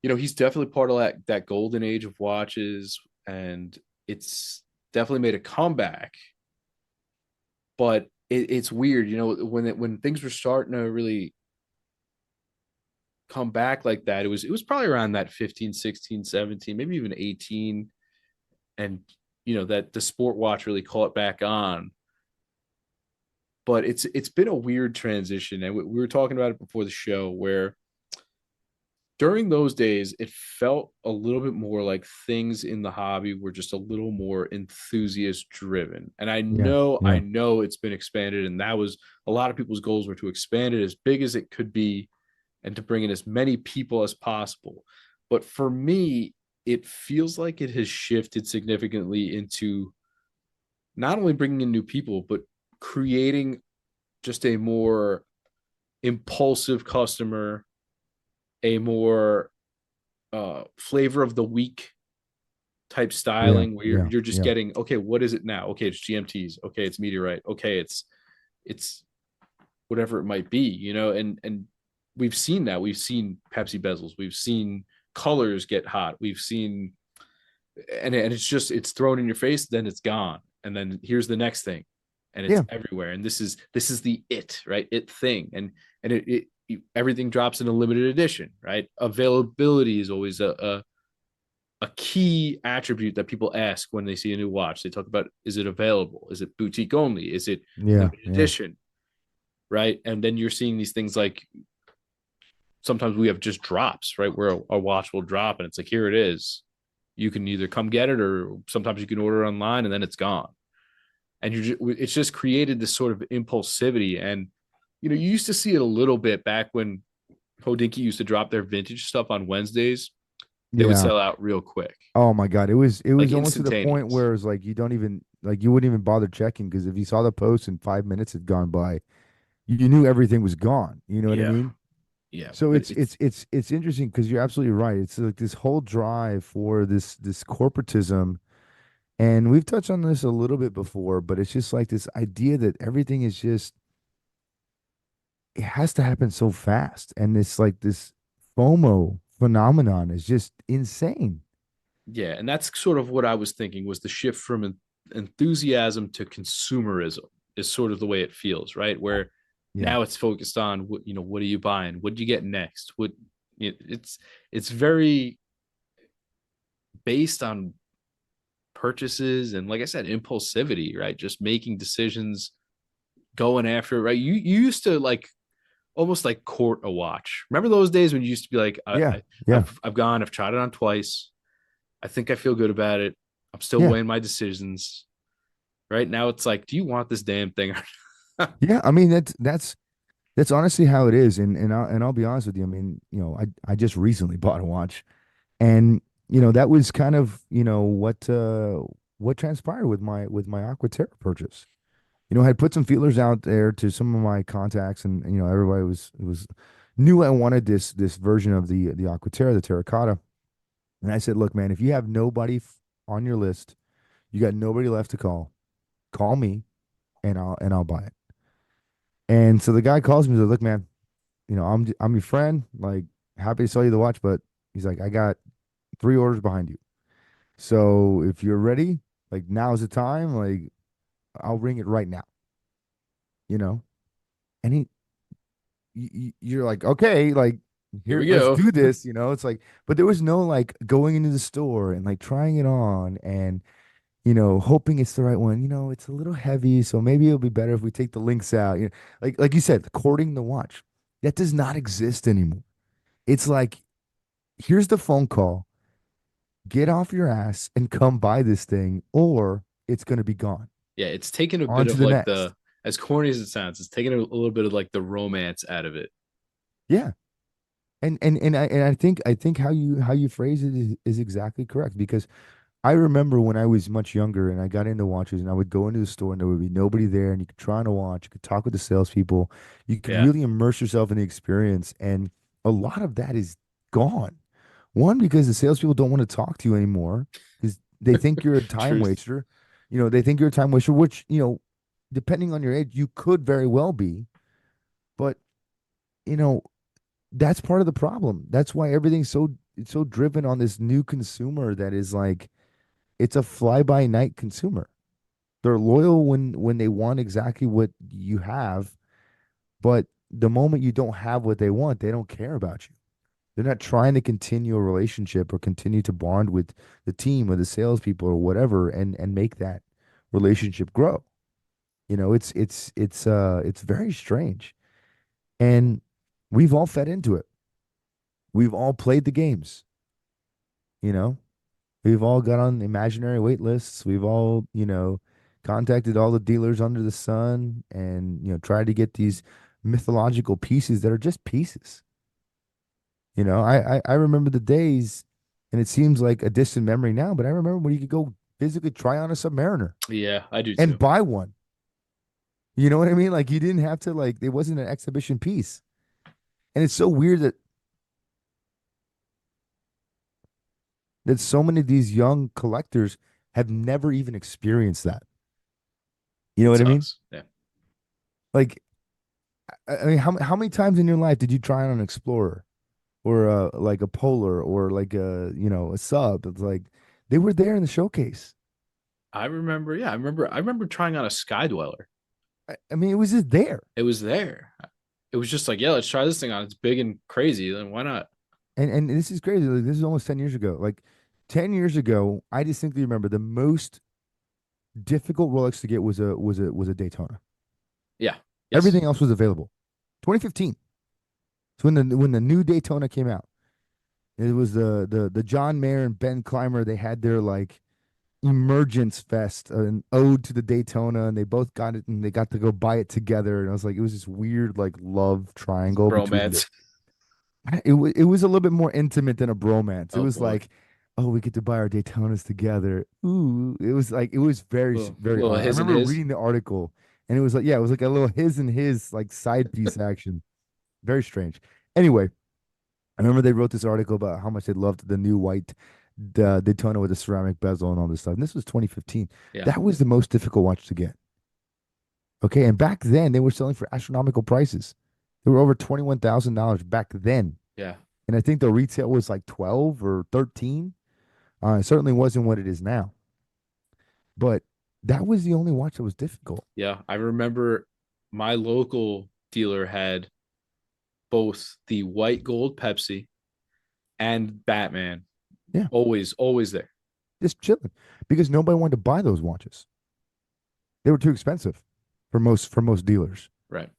he's definitely part of that golden age of watches, and it's definitely made a comeback. But it's weird, when things were starting to really come back like that. It was probably around that 15, 16, 17, maybe even 18, and that the sport watch really caught back on. But it's been a weird transition, and we were talking about it before the show where during those days it felt a little bit more like things in the hobby were just a little more enthusiast driven, and i Yeah. know i Yeah. know it's been expanded, and that was a lot of people's goals were to expand it as big as it could be and to bring in as many people as possible. But for me, it feels like it has shifted significantly into not only bringing in new people, but creating just a more impulsive customer, a more flavor of the week type Yeah. styling where you're, Yeah. you're just Yeah. getting, okay, what is it now? Okay, it's GMTs. Okay, it's Meteorite. Okay, it's whatever it might be, and we've seen that. We've seen Pepsi bezels. We've seen colors get hot. We've seen, and it's thrown in your face, then it's gone. And then here's the next thing. And it's Yeah. everywhere. And this is the right? It thing. And everything drops in a limited edition, right? Availability is always a key attribute that people ask when they see a new watch. They talk about, is it available? Is it boutique only? Is it Yeah. limited Yeah. edition? right? And then you're seeing these things like sometimes we have just drops, right? Where a watch will drop and it's like, here it is. You can either come get it or sometimes you can order online and then it's gone. And it's just created this sort of impulsivity. And, you used to see it a little bit back when Hodinkee used to drop their vintage stuff on Wednesdays. They would Yeah. sell out real quick, Oh my God. It like was almost to the point instantaneous. where it's like you don't even like you wouldn't even bother checking because if you saw the post and 5 minutes had gone by, you knew everything was gone. You know what I Yeah. mean? Yeah. So But it's interesting because you're absolutely right. It's like this whole drive for this corporatism, and we've touched on this a little bit before, but it's just like this idea that everything is just it has to happen so fast, and it's like this FOMO phenomenon is just insane. yeah. And that's sort of what I was thinking was the shift from enthusiasm to consumerism is sort of the way it feels, right? Where Yeah. now it's focused on what are you buying? What do you get next? It's very based on purchases and like I said, impulsivity, right? Just making decisions, going after it, right? You used to like almost like court a watch. Remember those days when you used to be like, Yeah. Yeah. I've tried it on twice. I think I feel good about it. I'm still Yeah. weighing my decisions. Right now, it's like, do you want this damn thing? Yeah. I mean that's honestly how it is, and I'll be honest with you. I mean, I just recently bought a watch, and that was kind of what transpired with my Aquaterra purchase. I had put some feelers out there to some of my contacts, and everybody was knew I wanted this version of the Aquaterra, the terracotta. And I said, look, man, if you have nobody on your list, you got nobody left to call me, and I'll buy it. And so the guy calls me and says, look, man, I'm your friend, like happy to sell you the watch, but he's like, I got 3 orders behind you. So if you're ready, like now's the time, like I'll ring it right now, you know? And you're like, okay, like Here here, we let's go. do this, It's like, but there was no like going into the store and like trying it on and hoping it's the right one. It's a little heavy, so maybe it'll be better if we take the links out. Like you said, courting the watch. That does not exist anymore. It's like, here's the phone call. Get off your ass and come buy this thing, or it's gonna be gone. Yeah, it's taken a On bit to of the like next. as corny as it sounds, it's taken a little bit of like the romance out of it. Yeah. And I think how you phrase it is exactly correct because I remember when I was much younger and I got into watches and I would go into the store and there would be nobody there and you could try on a watch, you could talk with the salespeople, you could Yeah, really immerse yourself in the experience. And a lot of that is gone. One, because the salespeople don't want to talk to you anymore because they think you're a time truth. waster. They think you're a time waster, which, depending on your age, you could very well be. But, you know, that's part of the problem. That's why everything's so driven on this new consumer that is like, it's a fly by night consumer. They're loyal when they want exactly what you have, but the moment you don't have what they want, they don't care about you. They're not trying to continue a relationship or continue to bond with the team or the salespeople or whatever and make that relationship grow. It's very strange. And we've all fed into it. We've all played the games, you know? We've all got on imaginary wait lists. We've all, contacted all the dealers under the sun and, tried to get these mythological pieces that are just pieces. I remember the days, and it seems like a distant memory now, but I remember when you could go physically try on a Submariner Yeah, I do and too. buy one. You know what I mean? Like you didn't have to like it wasn't an exhibition piece. And it's so weird that so many of these young collectors have never even experienced that. You know It what I mean? sucks. Yeah. Like I mean, how many times in your life did you try on an Explorer or like a Polar or like a sub? It's like they were there in the showcase. I remember, yeah, I remember trying on a Sky Dweller. I mean, it was just there. It was there. It was just like, yeah, let's try this thing on. It's big and crazy. Then why not? And this is crazy. Like, this is almost 10 years ago. Like 10 years ago, I distinctly remember the most difficult Rolex to get was a Daytona. Yeah. Yes. Everything else was available. 2015. So when the new Daytona came out, it was the John Mayer and Ben Clymer. They had their like emergence fest, an ode to the Daytona, and they both got it, and they got to go buy it together. And I was like, it was this weird like love triangle between the. Bromance. It was a little bit more intimate than a bromance. It Oh was boy. like, oh, we get to buy our Daytonas together. Ooh, it was like it was very very Little odd. I his and remember his. reading the article, and it was like, yeah, it was like a little his and his like side piece action. Very strange. Anyway, I remember they wrote this article about how much they loved the new white Daytona with the ceramic bezel and all this stuff. And this was 2015. Yeah. That was the most difficult watch to get. Okay, and back then they were selling for astronomical prices. They were over $21,000 back then, Yeah. and I think the retail was like 12 or 13. It certainly wasn't what it is now, but that was the only watch that was difficult. Yeah. I remember my local dealer had both the white gold Pepsi and Batman. Yeah, Always there. just chilling because nobody wanted to buy those watches. They were too expensive for most dealers. Right.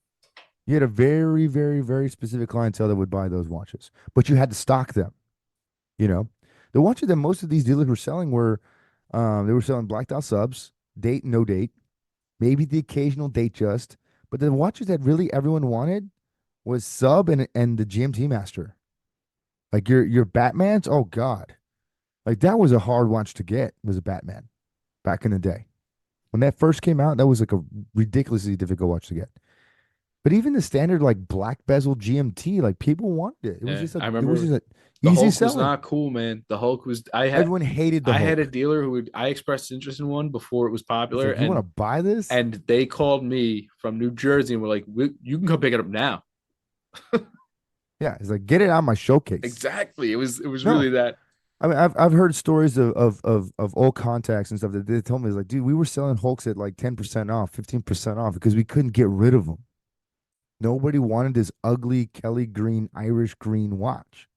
You had a very, very, very specific clientele that would buy those watches, but you had to stock them. You know, the watches that most of these dealers were selling were, they were selling blacked out subs, date, no date, maybe the occasional date just, but the watches that really everyone wanted was sub and the GMT Master. Like your Batmans, oh God, like that was a hard watch to get. Was a Batman back in the day when that first came out. That was like a ridiculously difficult watch to get. But even the standard like black bezel GMT, like people wanted it. Yeah. I It was remember just a the easy Hulk was selling. not cool, man. The Hulk was Everyone hated the I had a Hulk. dealer who would I expressed interest in one before it was It's popular, like, you want to buy this? and they called me from New Jersey and were like, "You can come pick it up now." Yeah, it's like get it out of my showcase. Exactly. It was No, really that. I mean I've heard stories of old contacts and stuff that they told me it's like, dude, we were selling Hulks at like 10% off, 15% off because we couldn't get rid of them. Nobody wanted this ugly Kelly green, Irish green watch.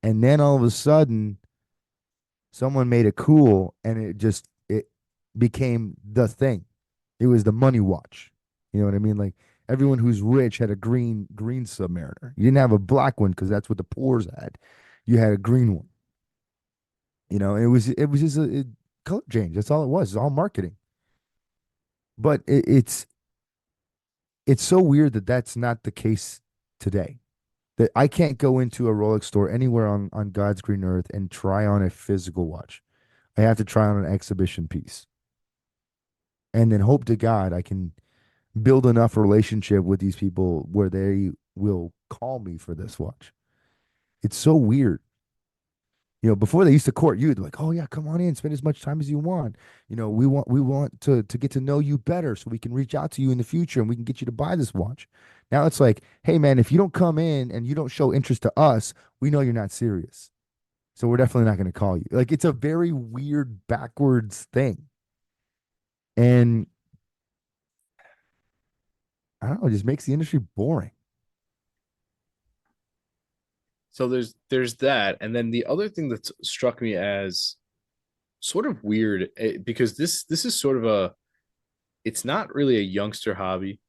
And then all of a sudden, someone made it cool and it became the thing. It was the money watch. You know what I mean? Like everyone who's rich had a green Submariner. You didn't have a black one because that's what the poors had. You had a green one. You know, and it was just a color change. That's all it was. It's all marketing. But it's so weird that that's not the case today. That I can't go into a Rolex store anywhere on God's green earth and try on a physical watch. I have to try on an exhibition piece, and then hope to God I can build enough relationship with these people where they will call me for this watch. It's so weird. You know, before they used to court you, they're like, "Oh yeah, come on in, spend as much time as you want. You know, we want to get to know you better, so we can reach out to you in the future, and we can get you to buy this watch." Now it's like, "Hey man, if you don't come in and you don't show interest to us, we know you're not serious, so we're definitely not going to call you." Like it's a very weird backwards thing, and I don't know, it just makes the industry boring. So there's that, and then the other thing that struck me as sort of weird because this is sort of a it's not really a youngster hobby.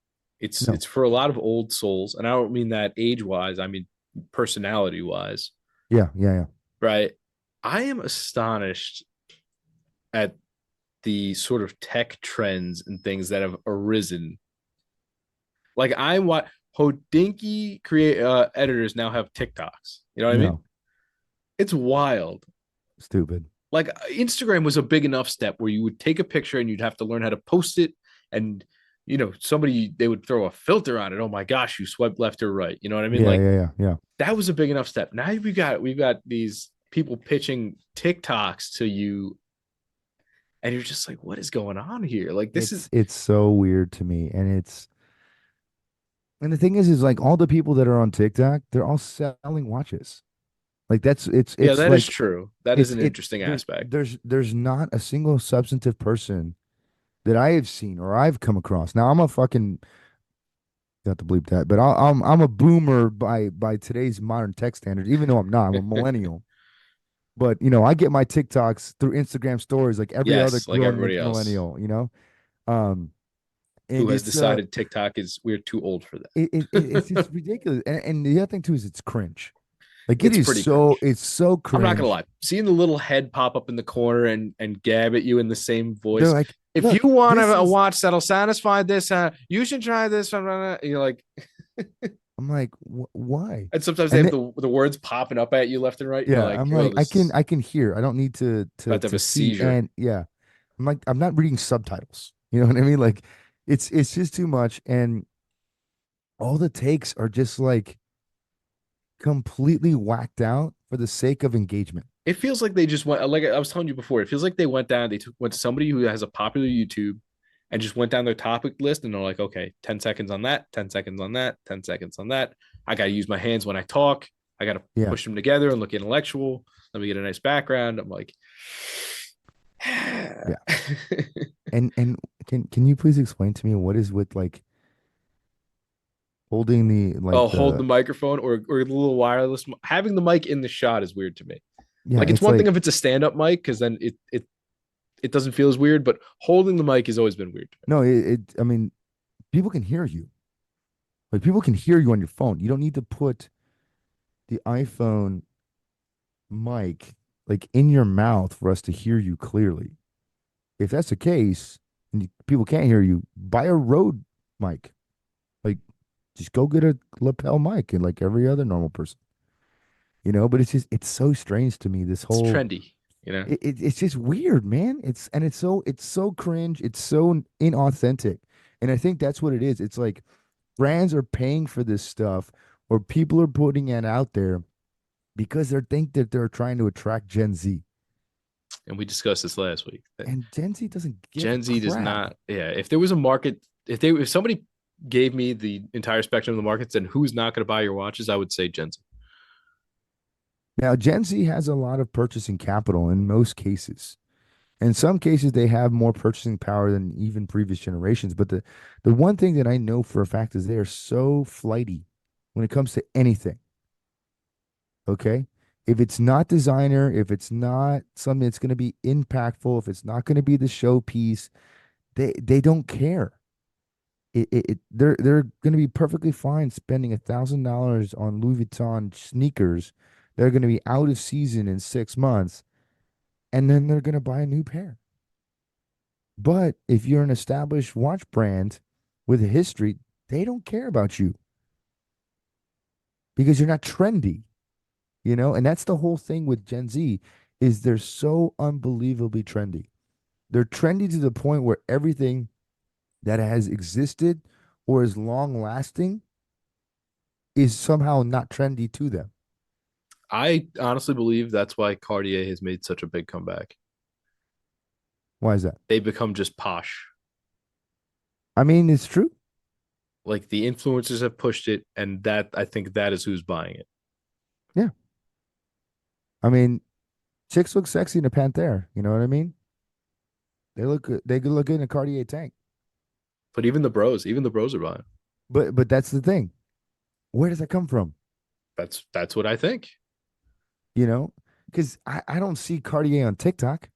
No, It's for a lot of old souls, and I don't mean that age wise. I mean personality wise, yeah, yeah, yeah. right? I am astonished at the sort of tech trends and things that have arisen. Like I want Hodinky create editors now have TikToks. You know what I mean? No, It's wild. stupid. Like Instagram was a big enough step where you would take a picture and you'd have to learn how to post it, and somebody they would throw a filter on it. Oh my gosh, you swipe left or right. You know what I mean? Yeah, Like yeah, yeah, yeah. that was a big enough step. Now we've got these people pitching TikToks to you, and you're just like, what is going on here? Like this is It's so weird to me, and the thing is like all the people that are on TikTok, they're all selling watches. Like that's yeah, it's that is like true. That is it's an it interesting there aspect. there's not a single substantive person that I have seen or I've come across. Now I'm a fucking got to bleep that, but I'm a boomer by today's modern tech standards. Even though I'm not, I'm a millennial. But I get my TikToks through Instagram stories like every other Yes, like grown everybody else. millennial. Um, Who and has it's decided TikTok is we're too old for that. it's just ridiculous. And the other thing too is it's cringe. Like It's pretty cringe. it's so I'm not gonna cringe. lie. Seeing the little head pop up in the corner and gab at you in the same They're voice. like, If you look, want this a is. watch that'll satisfy this, you should try this. You're like, I'm like, why? and sometimes they And have then, the words popping up at you left and right. You're yeah, like, I'm oh, like, this is I can hear. I don't need about to have to a see. seizure. And yeah, I'm like, I'm not reading subtitles. You know what I mean? Like, it's just too much. And all the takes are just like completely whacked out for the sake of engagement. It feels like they just went, like I was telling you before, it feels like they went down, went to somebody who has a popular YouTube and just went down their topic list and they're like, okay, 10 seconds on that, 10 seconds on that, 10 seconds on that. I got to use my hands when I talk. I got to Yeah. push them together and look intellectual. Let me get a nice background. I'm like, Yeah. And can you please explain to me what is with like holding the oh, like hold the the microphone or the little wireless. Having the mic in the shot is weird to me. yeah, Like it's it's one thing like if it's a stand up mic because then it doesn't feel as weird, but holding the mic has always been weird to me. no, it I mean, people can hear you. Like people can hear you on your phone. You don't need to put the iPhone mic like in your mouth for us to hear you clearly. If that's the case and people can't hear you, buy a Rode mic. Like just go get a lapel mic and like every other normal person. You know, but it's just it's so strange to me this It's whole trendy, you know. it's just weird, man. It's so cringe, it's so inauthentic. And I think that's what it is. It's like brands are paying for this stuff or people are putting it out there because they think that they're trying to attract Gen Z. And we discussed this last week. That And Gen Z doesn't give a Gen Z does crap. not. Yeah, if there was a market, if somebody gave me the entire spectrum of the markets and who's not going to buy your watches, I would say Gen Z. Now, Gen Z has a lot of purchasing capital in most cases. In some cases, they have more purchasing power than even previous generations. But the one thing that I know for a fact is they are so flighty when it comes to anything. Okay. If it's not designer, if it's not something that's going to be impactful, if it's not going to be the showpiece, they don't care. They're going to be perfectly fine spending $1,000 on Louis Vuitton sneakers. They're going to be out of season in 6 months, and then they're going to buy a new pair. But if you're an established watch brand with a history, they don't care about you because you're not trendy, you know? And that's the whole thing with Gen Z is they're so unbelievably trendy. They're trendy to the point where everything that has existed or is long lasting is somehow not trendy to them. I honestly believe that's why Cartier has made such a big comeback. Why is that? They've become just posh. I mean, it's true. Like the influencers have pushed it, and that I think that is who's buying it. Yeah. I mean, chicks look sexy in a Panther. You know what I mean? They look good. They could look good in a Cartier tank. But even the bros are buying. But that's the thing. Where does that come from? That's what I think. You know, because I don't see Cartier on TikTok.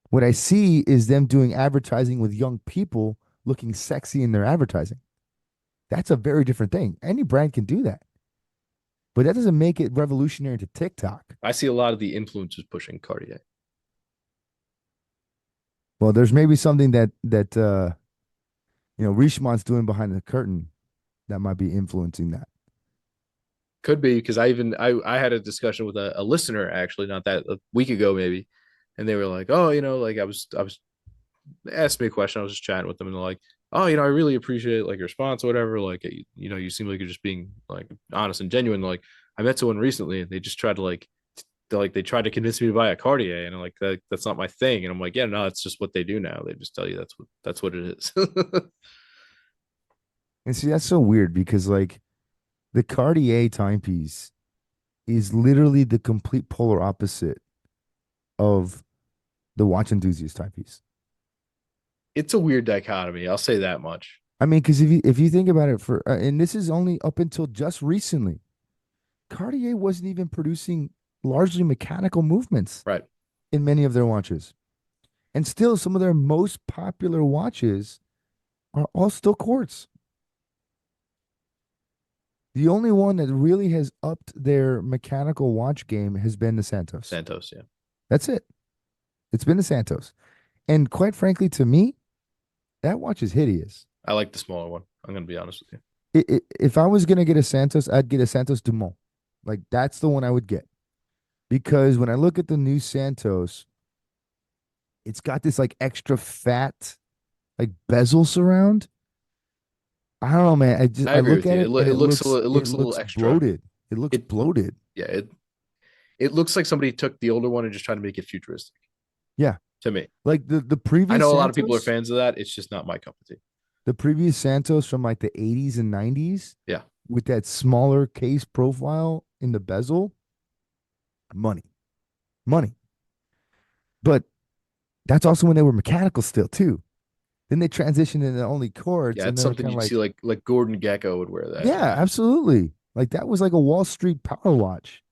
What I see is them doing advertising with young people looking sexy in their advertising. That's a very different thing. Any brand can do that, but that doesn't make it revolutionary to TikTok. I see a lot of the influencers pushing Cartier. Well, there's maybe something that Richemont's doing behind the curtain that might be influencing that. Could be because I had a discussion with a listener actually not that a week ago maybe, and they were like, oh, like I was they asked me a question. I was just chatting with them, and they're like, oh, I really appreciate like your response or whatever. Like, you seem like you're just being like honest and genuine. Like, I met someone recently, and they just tried to they tried to convince me to buy a Cartier, and I'm like, that's not my thing. And I'm like, yeah, no, it's just what they do now. They just tell you that's what it is. And see, that's so weird because like the Cartier timepiece is literally the complete polar opposite of the watch enthusiast timepiece. It's a weird dichotomy. I'll say that much. I mean, because if you think about it, and this is only up until just recently, Cartier wasn't even producing largely mechanical movements Right. in many of their watches. And still, some of their most popular watches are all still quartz. The only one that really has upped their mechanical watch game has been the Santos. Santos, yeah. That's it. It's been the Santos. And quite frankly, to me, that watch is hideous. I like the smaller one. I'm gonna be honest with If I was gonna get a Santos, I'd get a Santos Dumont. Like that's the one I would get because when I look at the new Santos, it's got this like extra fat like bezel surround. I don't know, man. you. I I agree look with at you. it and It it looks a little looks extra. bloated. It looks It bloated. yeah, it looks like somebody took the older one and just tried to make it futuristic Yeah, to me. like the I previous know a lot of people are Santos, fans of that. It's just not my cup of tea. the previous Santos from like the 80s and 90s Yeah. with that smaller case profile in the bezel, money, money. But that's also when they were mechanical still too. Then they transitioned into only quartz, Yeah, and it's they're something kind of you'd see like, like Gordon Gecko would wear that. yeah, absolutely. Like that was like a Wall Street power watch.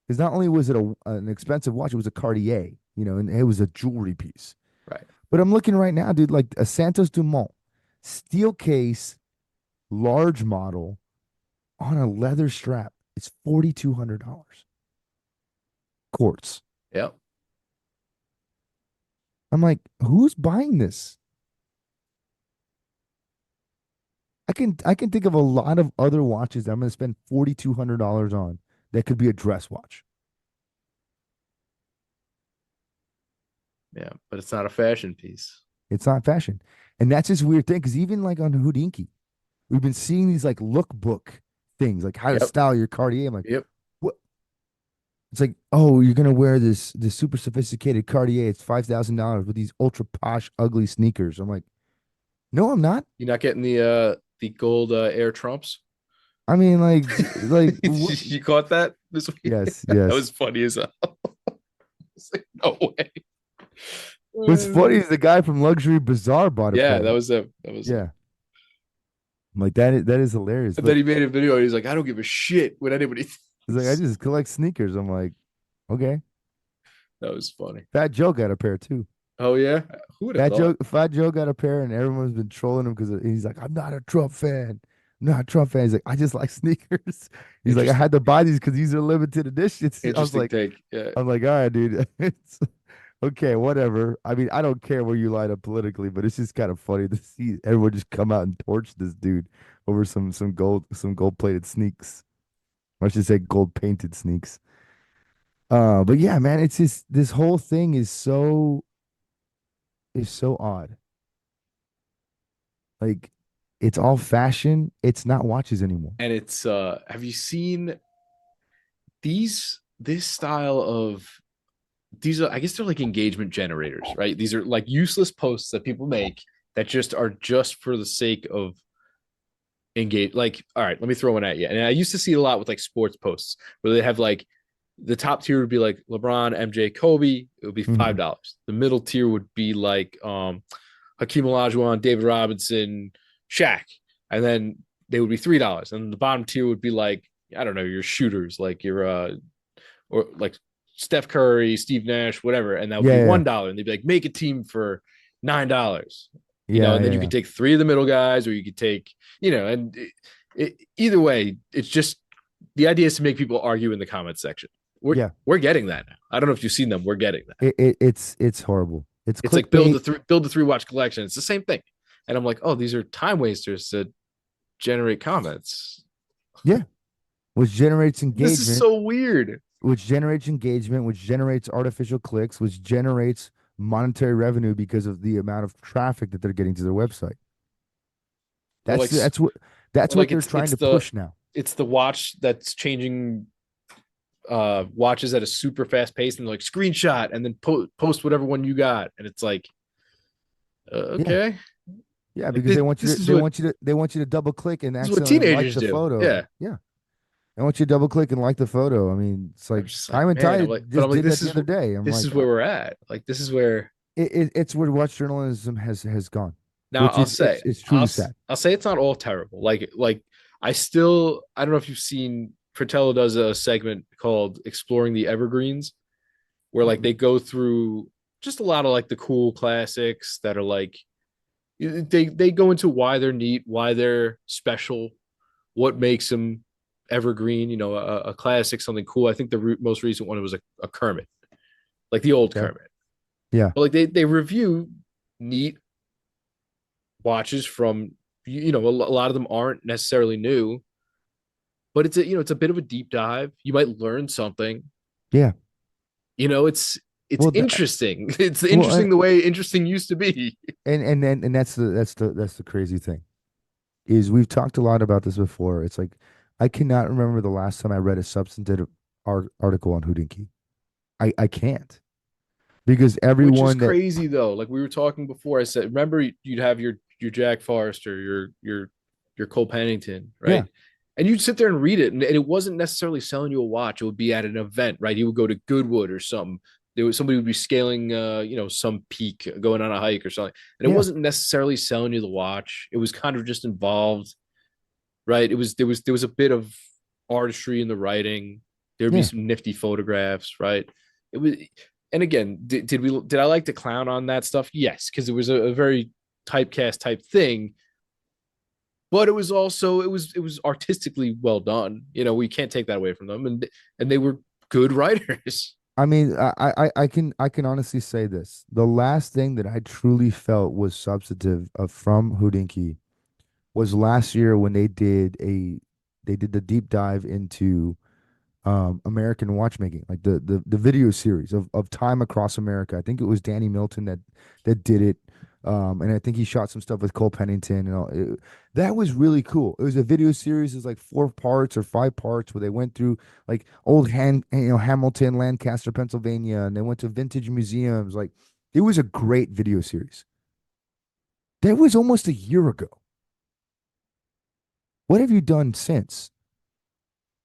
Because not only was it an expensive watch, it was a Cartier, and it was a jewelry piece. Right. But I'm looking right now, dude, like a Santos Dumont steel case, large model on a leather strap. It's $4,200. Quartz. Yeah. I'm like, who's buying this? I can think of a lot of other watches that I'm going to spend $4,200 on that could be a dress watch. Yeah. But it's not a fashion piece. It's not fashion. And that's this weird thing because even like on Houdinki, we've been seeing these like lookbook things, like how to Yep. style your Cartier. I'm like, Yep. what? It's like, oh, you're gonna wear this super sophisticated Cartier. It's $5,000 with these ultra posh, ugly sneakers. I'm like, no, I'm not. You're not getting the gold Air Trumps. I mean, like, what? You caught that this week? Yes, That yes. was funny as hell. It's like, no way. What's funny is the guy from Luxury Bazaar bought a Yeah, pair. that was a that was a Yeah, I'm like that is hilarious. and But then he made a video and he's like, I don't give a shit what anybody he's like, I thinks. just collect sneakers. I'm like, okay. That was funny. Fat Joe got a pair too. Oh yeah. Who would have thought? Fat Joe got a pair, and everyone's been trolling him because he's like, I'm not a Trump fan. I'm not a Trump fan. He's like, I just like sneakers. He's like, I Interesting had to buy these because these are limited editions. interesting take. Yeah. I'm like, all right, dude. It's okay, whatever. I mean, I don't care where you line up politically, but it's just kind of funny to see everyone just come out and torch this dude over some gold plated sneaks. Or I should say gold painted sneaks. But yeah, man, it's just this whole thing is so odd. Like it's all fashion. It's not watches anymore. And it's have you seen this style of these are I guess they're like engagement generators, right? These are like useless posts that people make that just are just for the sake of engage. Like, all right, let me throw one at you. And I used to see it a lot with like sports posts where they have like the top tier would be like LeBron, MJ, Kobe. It would be Mhm. $5. The middle tier would be like Hakeem Olajuwon, David Robinson, Shaq, and then they would be $3. And the bottom tier would be like I don't know your shooters, like your or like Steph Curry, Steve Nash, whatever, and that would Yeah, be yeah, $1. And they'd be like make a team for $9. yeah, And then yeah, you yeah. could take three of the middle guys, or you could take, and either way, it's just the idea is to make people argue in the comments section. We're Yeah. we're getting that now. I don't know if you've seen them. We're getting that. It's horrible. It's It's like build clickbait. the three watch collection. It's the same thing. And I'm like, oh, these are time wasters to generate comments. Yeah, which generates This is engagement, so weird. which generates artificial clicks, which generates monetary revenue because of the amount of traffic that they're getting to their website. Or That's like that's what that's what they're trying it's to the push now. watch that's changing watches at a super fast pace and like screenshot and then post whatever one you got and it's like Yeah. okay Yeah, like because they want you this to is they what want you to they want you to double click and this is what accidentally like teenagers the do. photo. Yeah, Yeah. I want you to double click and like the photo. I mean, it's I'm like just like Time and man, Tide but just I'm like did that the other day. I'm this like, is where we're at. Like this is where it's where watch journalism has gone, now which I'll is say it's truly sad. I'll say it's not all terrible. Like I don't know if you've seen Fratello does a segment called Exploring the Evergreens where like Mm-mm. they go through. just a lot of like the cool classics that are like they go into why they're neat, why they're special, what makes them evergreen. You know, a classic, something cool. I think the most recent one was a Kermit, like the old Okay. Kermit. Yeah. But like they review neat watches from a lot of them aren't necessarily new, but it's a bit of a deep dive. You might learn something. Yeah. It's Well, interesting. It's well, interesting the way interesting used to be. and that's the crazy thing is we've talked a lot about this before. It's like I cannot remember the last time I read a substantive article on Houdinki. I can't because Which is everyone that crazy though. Like we were talking before, I said, remember you'd have your Jack Forrester, your Cole Pennington, yeah right? And you'd sit there and read it, and it wasn't necessarily selling you a watch. It would be at an event, right? You would go to Goodwood or something. Somebody would be scaling, some peak, going on a hike or something, and it yeah wasn't necessarily selling you the watch. It was kind of just involved, right? There was a bit of artistry in the writing. There would be yeah some nifty photographs, right? It was, and again, did I like to clown on that stuff? Yes, because it was a very typecast type thing, but it was artistically well done. We can't take that away from them, and they were good writers. I mean, I can honestly say this. The last thing that I truly felt was substantive from Houdinki was last year when they did the deep dive into American watchmaking, like the video series of time across America. I think it was Danny Milton that did it. And I think he shot some stuff with Cole Pennington and all. That was really cool. It was a video series. It was like 4 parts or 5 parts where they went through like old Hamilton, Lancaster, Pennsylvania, and they went to vintage museums. Like it was a great video series. That was almost a year ago. What have you done since?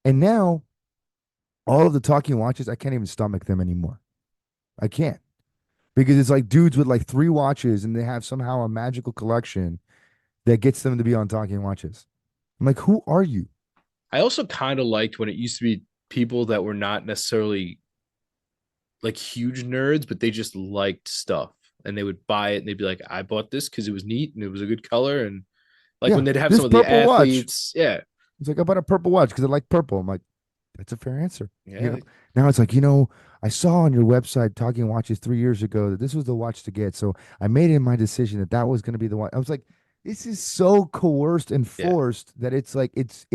And now all of the talking watches, I can't even stomach them anymore. I can't because it's like dudes with like 3 watches and they have somehow a magical collection that gets them to be on talking watches. I'm like, who are you? I also kind of liked when it used to be people that were not necessarily like huge nerds, but they just liked stuff and they would buy it and they'd be like, I bought this because it was neat and it was a good color. And like Yeah, when they'd have this some of the purple watch. athletes, yeah, It's like I bought a purple watch because I like purple. I'm like, that's a fair answer. You yeah, know. Now it's like I saw on your website talking watches 3 years ago that this was the watch to get, so I made it my decision that that was going to be the one. I was like, this is so coerced and yeah, forced that it's like it's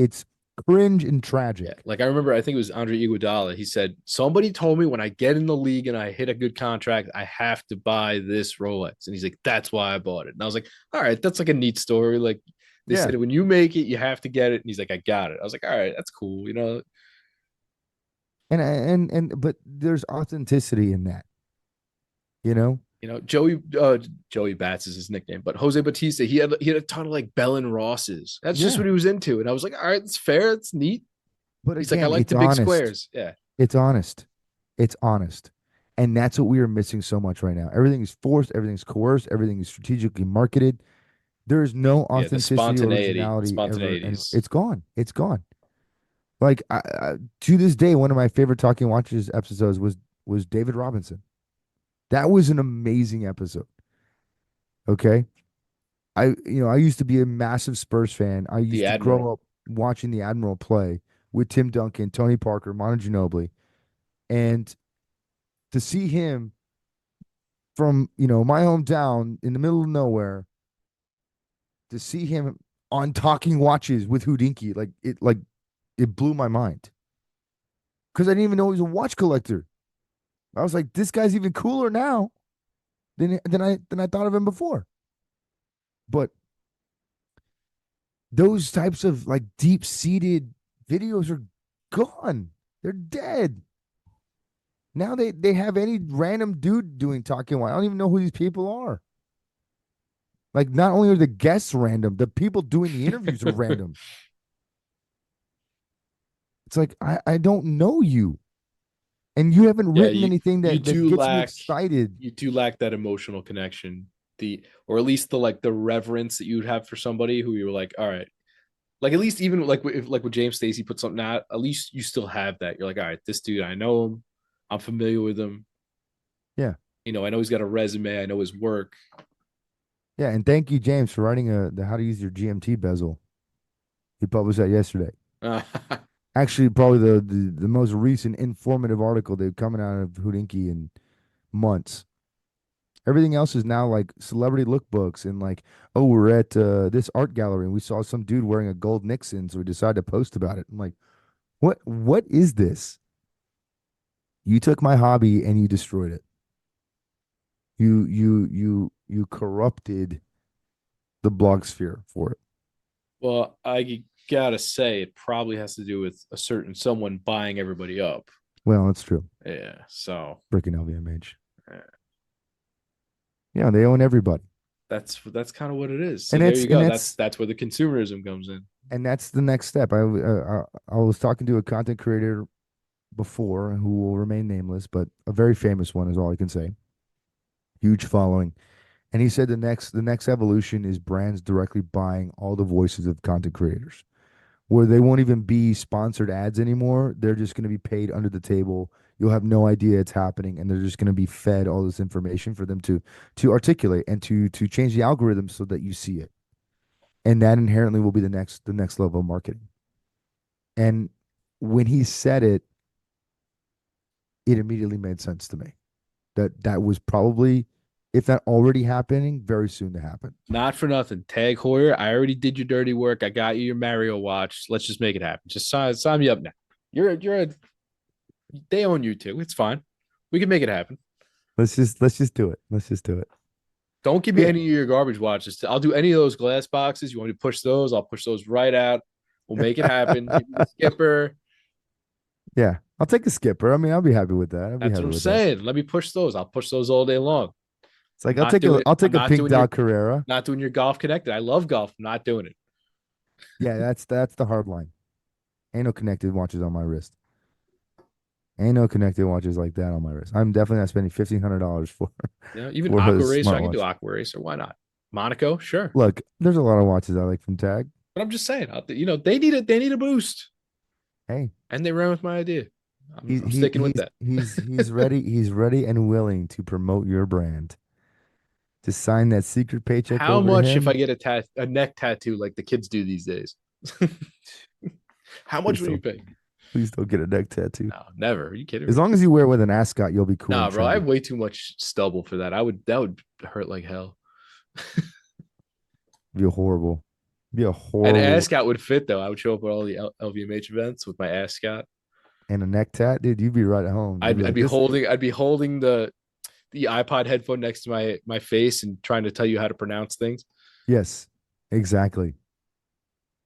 cringe and yeah. tragic. Like I remember, I think it was Andre Iguodala. He said, somebody told me when I get in the league and I hit a good contract, I have to buy this Rolex. And he's like, that's why I bought it. And I was like, all right, that's like a neat story. Like they Yeah. said, when you make it, you have to get it. And he's like, I got it. I was like, all right, that's cool. But there's authenticity in that, you know? Joey Bats is his nickname, but Jose Batista, he had a ton of like Bell and Rosses. That's just Yeah. what he was into. And I was like, all right, it's fair, it's neat. But He's like, I again, like it's the big honest. squares. Yeah. It's honest. It's honest. And that's what we are missing so much right now. Everything is forced, everything's coerced, everything is strategically marketed. There is no Yeah, the authenticity or spontaneity. originality ever. And Spontaneities. it's gone. It's gone. Like to this day, one of my favorite Talking Watches episodes was David Robinson. That was an amazing episode. Okay. I used to be a massive Spurs fan. I The used to grow Admiral. up watching the Admiral play with Tim Duncan, Tony Parker, Manu Ginobili, and to see him from my hometown in the middle of nowhere, to see him on Talking Watches with Houdinki, it blew my mind because I didn't even know he was a watch collector. I was like, this guy's even cooler now than I thought of him before. But those types of like deep seated videos are gone. They're dead. Now they have any random dude doing talking. I don't even know who these people are. Like not only are the guests random, the people doing the interviews are random. It's like I don't know you, and you haven't Yeah, written you anything you that do gets me lack excited. you do lack that emotional connection. Or at least the reverence that you would have for somebody who you were like, all right. Like at least even like if like with James Stacey put something out, at least you still have that. You're like, all right, this dude, I know him, I'm familiar with him. Yeah, I know he's got a resume. I know his work. Yeah, and thank you, James, for writing the how to use your GMT bezel. He published that yesterday. Actually, probably the most recent informative article they've coming out of Houdinki in months. Everything else is now like celebrity lookbooks and like, oh, we're at this art gallery and we saw some dude wearing a gold Nixon, so we decided to post about it. I'm like, what is this? You took my hobby and you destroyed it. You corrupted the blog sphere for it. Well, I gotta say, it probably has to do with a certain someone buying everybody up. Well, that's true. Yeah. So Freaking LVMH. uh, Yeah, they own everybody. that's kind of what it is. So And there that's you and go. that's That's where the consumerism comes in. and that's the next step. I was talking to a content creator before who will remain nameless, but a very famous one is all I can say. Huge following. And he said the next evolution is brands directly buying all the voices of content creators, where they won't even be sponsored ads anymore. They're just going to be paid under the table. You'll have no idea it's happening, and they're just going to be fed all this information for them to articulate and to change the algorithm so that you see it. And that inherently will be the next level of marketing. And when he said it, it immediately made sense to me that that was probably, if not already happening, very soon to happen. Not for nothing. Tag Heuer, I already did your dirty work. I got you your Mario watch. Let's just make it happen. Just sign me up now. You're a they own you too. It's fine. We can make it happen. Let's just do it. Let's just do it. Don't give me Yeah, any of your garbage watches. I'll do any of those glass boxes. You want me to push those? I'll push those right out. We'll make it happen. Give me the skipper. yeah. I'll take a skipper. I mean, I'll be happy with that. I'll be That's what happy I'm with that. saying. Let me push those. I'll push those all day long. It's like I'm not doing it. I'll I'm take a not pink doing your Dow Carrera. not doing your golf connected. I love golf. I'm not doing it. Yeah, that's the hard line. Ain't no connected watches on my wrist. Ain't no connected watches like that on my wrist. I'm definitely not spending $1,500 for Even for a Aqua Racer. I can do smartwatch. Aqua Racer. Why not? Monaco, sure. Look, there's a lot of watches I like from Tag. But I'm just saying, they need it. They need a boost, Hey, and they ran with my idea. he I'm he sticking with he's that. he's ready. He's ready and willing to promote your brand. To sign that secret paycheck How over to much if I him. get a neck tattoo like the kids do these days? How much Please would you don't, pay? please don't get a neck tattoo. No, never. Are you kidding As me? long as you wear it with an ascot, you'll be cool Nah, and bro. I have trendy. way too much stubble for that. That would hurt like hell. Be a horrible, be a An horrible ascot would fit though. I would show up at all the LVMH events with my ascot. and a neck tat, dude. You'd be right at home. You'd be I'd like be this. holding the iPod headphone next to my face and trying to tell you how to pronounce things. Yes, exactly,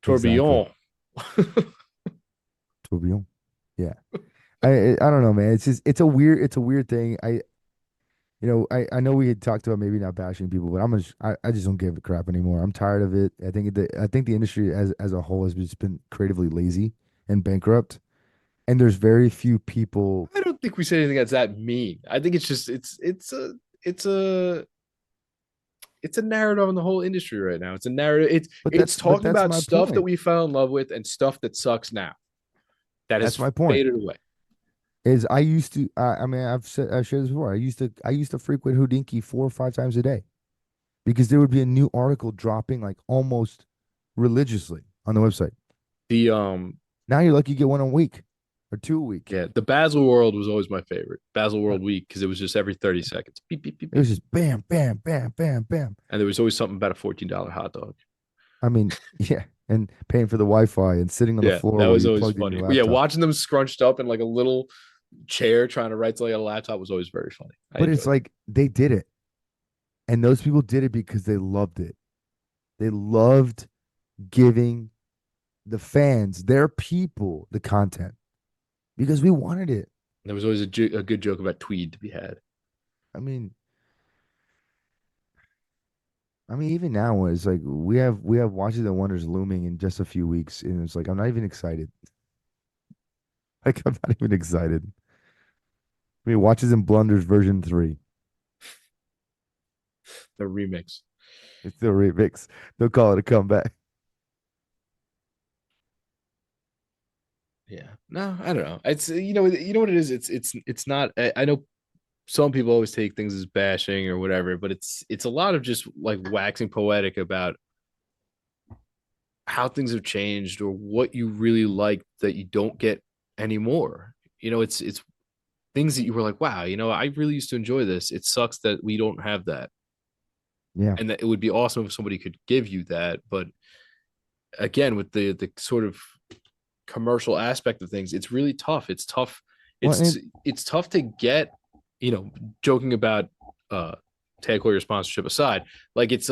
exactly. Tourbillon. Tourbillon. Yeah. I don't know, man. It's just it's a weird thing. I know we had talked about maybe not bashing people, but I just don't give a crap anymore. I'm tired of it. I think the industry as a whole has just been creatively lazy and bankrupt. And there's very few people. I don't think we say anything that's that mean. I think it's just it's a it's a narrative on the whole industry right now. It's a narrative. But It's but talking that's about my stuff that point. we fell in love with and stuff that sucks now. That That's has my point. faded away. Is I used to I mean I've shared this before. I used to frequent Houdinki 4 or 5 times a day because there would be a new article dropping like almost religiously on the website. The Now you're lucky you get one a week or two a week. Yeah, the Basil World was always my favorite. Basil Uh, World Week because it was just every 30 seconds. Beep beep beep It was beep beep. just bam, bam, bam, bam, bam. And there was always something about a $14 hot dog. I mean, yeah, and paying for the Wi-Fi and sitting on the Yeah, floor that while was you always plugged in your funny. But yeah, laptop. watching them scrunched up in like a little chair trying to write to like a laptop was always very funny. I But it's enjoyed it. like they did it, and those people did it because they loved it. They loved giving the fans, their people, the content because we wanted it. There was always a good joke about Tweed to be had. I mean, even now it's like we have Watches and Wonders looming in just a few weeks, and it's like I'm not even excited. Like I'm not even excited. I mean, Watches and Blunders version 3. The remix. It's still remix. They'll call it a comeback. Yeah. No, I don't know. It's you know what it is. It's not. I know some people always take things as bashing or whatever, but it's a lot of just like waxing poetic about how things have changed or what you really like that you don't get anymore. It's things that you were like, wow, I really used to enjoy this. It sucks that we don't have that. Yeah. And that it would be awesome if somebody could give you that. But again, with the sort of commercial aspect of things, it's really tough. It's tough. Well, It's it's tough to get, you know, joking about uh tag your sponsorship aside, like it's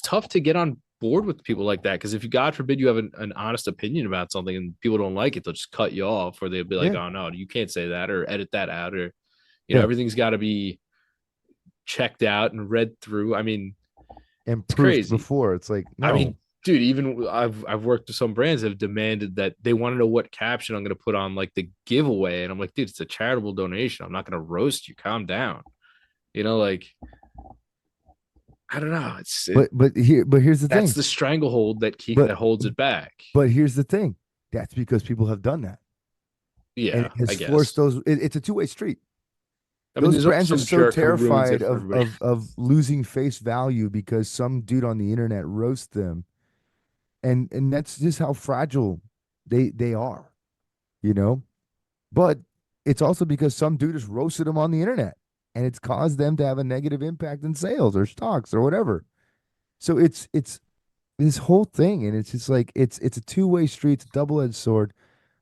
tough to get on board with people like that because if you God forbid you have an honest opinion about something and people don't like it, they'll just cut you off or they'll be like, yeah. oh no, you can't say that or edit that out or Yeah. everything's got to be checked out and read through. I mean, And it's proofed crazy. before. It's like, I no. mean, dude, even I've worked with some brands that have demanded that they want to know what caption I'm going to put on like the giveaway, and I'm like, dude, it's a charitable donation. I'm not going to roast you. Calm down. Like I don't know. But here's the That's thing. the stranglehold But that holds it back. but here's the thing. That's because people have done that. And Yeah, it has I forced guess. those it's a two-way street. I mean, Those there's always brands are some so jerk who ruins terrified it for everybody. of losing face value because some dude on the internet roasts them. And that's just how fragile they are, you know? But it's also because some dude has roasted them on the internet and it's caused them to have a negative impact in sales or stocks or whatever. So it's this whole thing, and it's just like it's a two-way street, it's a double-edged sword.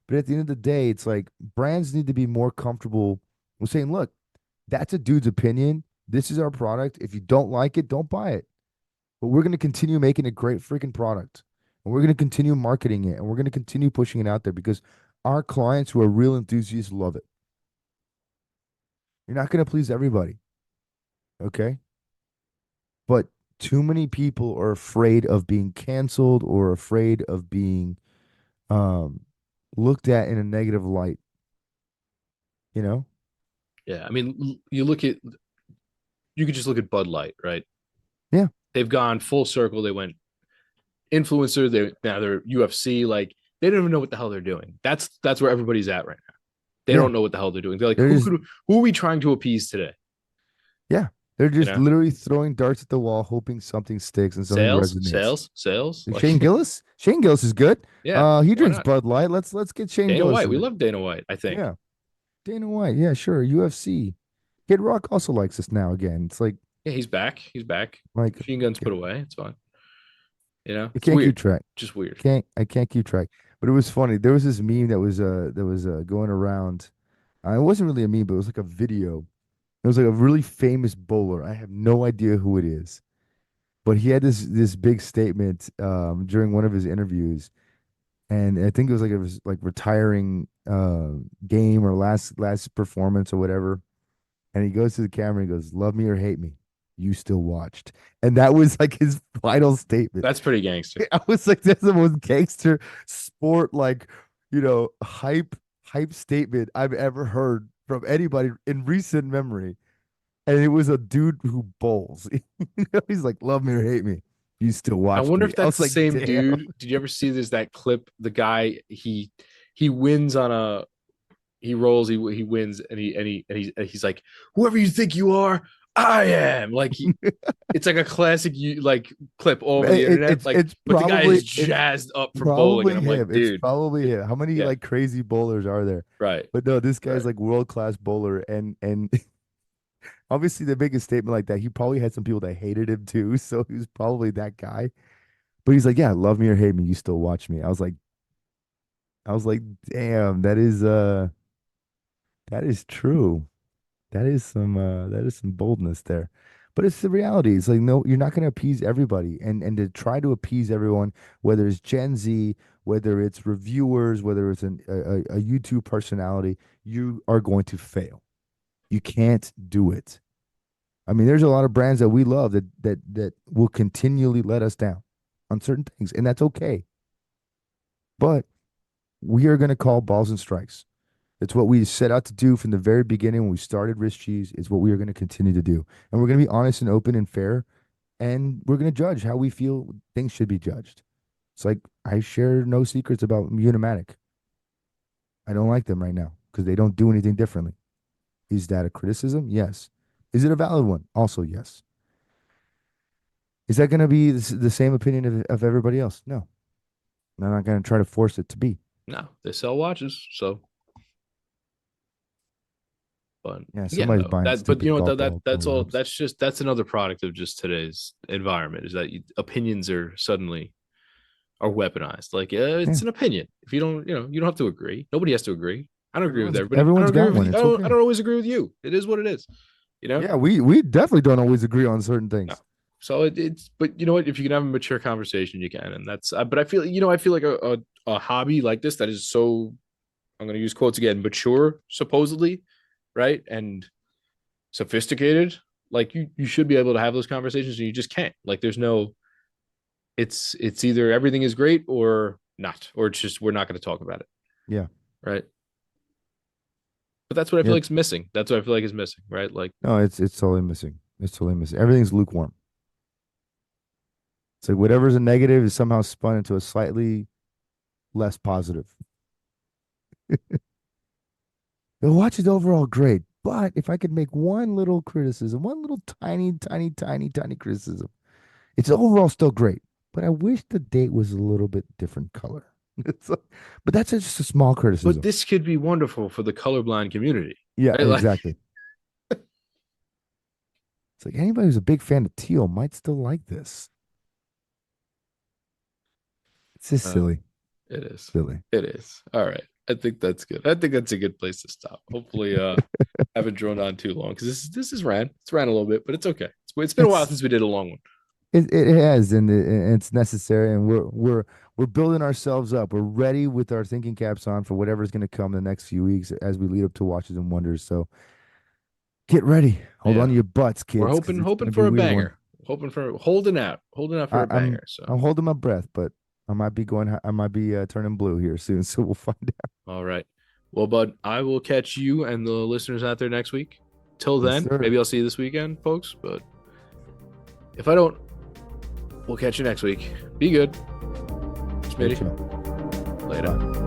But at the end of the day, it's like brands need to be more comfortable with saying, look, that's a dude's opinion. This is our product. If you don't like it, don't buy it. But we're going to continue making a great freaking product. And we're going to continue marketing it. And we're going to continue pushing it out there because our clients who are real enthusiasts love it. You're not going to please everybody. Okay. But too many people are afraid of being canceled or afraid of being um, looked at in a negative light, you know? Yeah, I mean, you could just look at Bud Light, right? Yeah. They've gone full circle. They went influencer. They're UFC. Like they don't even know what the hell they're doing. That's where everybody's at right now. They Yeah. don't know what the hell they're doing. They're like, They're just, who are we trying to appease today? yeah. They're You just know, literally throwing darts at the wall, hoping something sticks and something resonates. sales. Shane Like, Gillis? Shane Gillis is good. yeah, He why drinks not? Bud Light. Let's get Shane Dana Gillis White. in We there. love Dana White. I think. Yeah. Dana White. Yeah, sure. UFC. Kid Rock also likes us now again. It's Yeah, he's back. He's back. like Machine guns put away. It's fine. I It's can't keep weird. track. Just weird. I can't keep track. But it was funny. There was this meme that was going around. It wasn't really a meme, but it was like a video. It was like a really famous bowler. I have no idea who it is, but he had this big statement during one of his interviews, and I think it was like retiring game or last performance or whatever. And he goes to the camera and he goes, "Love me or hate me, you still watched." And that was like his final statement. That's pretty gangster. I was like, "That's the most gangster sport like hype statement I've ever heard from anybody in recent memory." And it was a dude who bowls. He's like, "Love me or hate me, you still I watched wonder me." if I that's was the like, same "Damn." dude. Did you ever see that clip? The guy he wins on a he rolls he wins and he's like whoever you think you are, I am. Like it's like a classic like clip all over the internet. Like, but the guy is It's jazzed up for bowling, and probably I'm like, him. It's dude, probably him. How many yeah, like crazy bowlers are there? right, But no, this guy's right. like world class bowler, and obviously the biggest statement like that, he probably had some people that hated him too. So he was probably that guy. But he's like, "Yeah, love me or hate me, you still watch me." I was like, "Damn, that is true. That is some boldness there." But it's the reality. It's like, no, you're not going to appease everybody, and to try to appease everyone, whether it's Gen Z, whether it's reviewers, whether it's a YouTube personality, you are going to fail. You can't do it. I mean, there's a lot of brands that we love that will continually let us down on certain things, and that's okay. But we are going to call balls and strikes. It's what we set out to do from the very beginning when we started Wrist Cheese. It's what we are going to continue to do, and we're going to be honest and open and fair, and we're going to judge how we feel things should be judged. It's like I share no secrets about Unimatic. I don't like them right now because they don't do anything differently. Is that a criticism? Yes. Is it a valid one? Also, yes. Is that going to be the same opinion of everybody else? No. I'm not going to try to force it to be. No, they sell watches, so. But Yeah, again, somebody's though, buying that but you stupid know what golf though, ball that's cover all. ups. That's another product of just today's environment. Is that opinions are suddenly are weaponized. Like Yeah, it's an opinion. If you don't, you don't have to agree. Nobody has to agree. I don't agree with everybody. I don't everyone's agree got with one. you. It's I okay. don't always agree with you. It is what it is. You know. Yeah, we definitely don't always agree on certain No. things. So it's but you know what? If you can have a mature conversation, you can, and that's. But I feel I feel like a hobby like this that is so. I'm going to use quotes again. Mature, supposedly, right, and sophisticated. Like you should be able to have those conversations, and you just can't. Like there's no. It's either everything is great or not, or it's just we're not going to talk about it. Yeah. Right. But that's what I feel Yeah. like is missing. That's what I feel like is missing. Right. Like No, it's totally missing. It's totally missing. Everything's lukewarm. It's like whatever's a negative is somehow spun into a slightly less positive. The watch is overall great, but if I could make one little criticism, one little tiny, tiny, tiny, tiny criticism, it's overall still great. But I wish the date was a little bit different color. It's like, but that's just a small but criticism. this could be wonderful for the colorblind community. Yeah, Right. Like exactly. It's like anybody who's a big fan of teal might still like this. It's just silly, it is. silly. It is. All right. I think that's good. I think that's a good place to stop. Hopefully, haven't drawn on too long because this is ran. It's ran a little bit, but it's okay. It's been a while It's since we did a long one. it has, and it's necessary, and we're building ourselves up. We're ready with our thinking caps on for whatever's going to come in the next few weeks as we lead up to Watches and Wonders. So get ready. Hold on Yeah. to your butts, We're kids, because it's hoping going to be for a a weird one. banger. Hoping for holding out for I, a banger. So I'm holding my breath, but I might be going. I might be turning blue here soon. So we'll find out. all right. Well, bud, I will catch you and the listeners out there next week. Till Yes, then, sir. maybe I'll see you this weekend, folks. But if I don't, we'll catch you next week. Be good. Great Smitty. show. Later. Bye.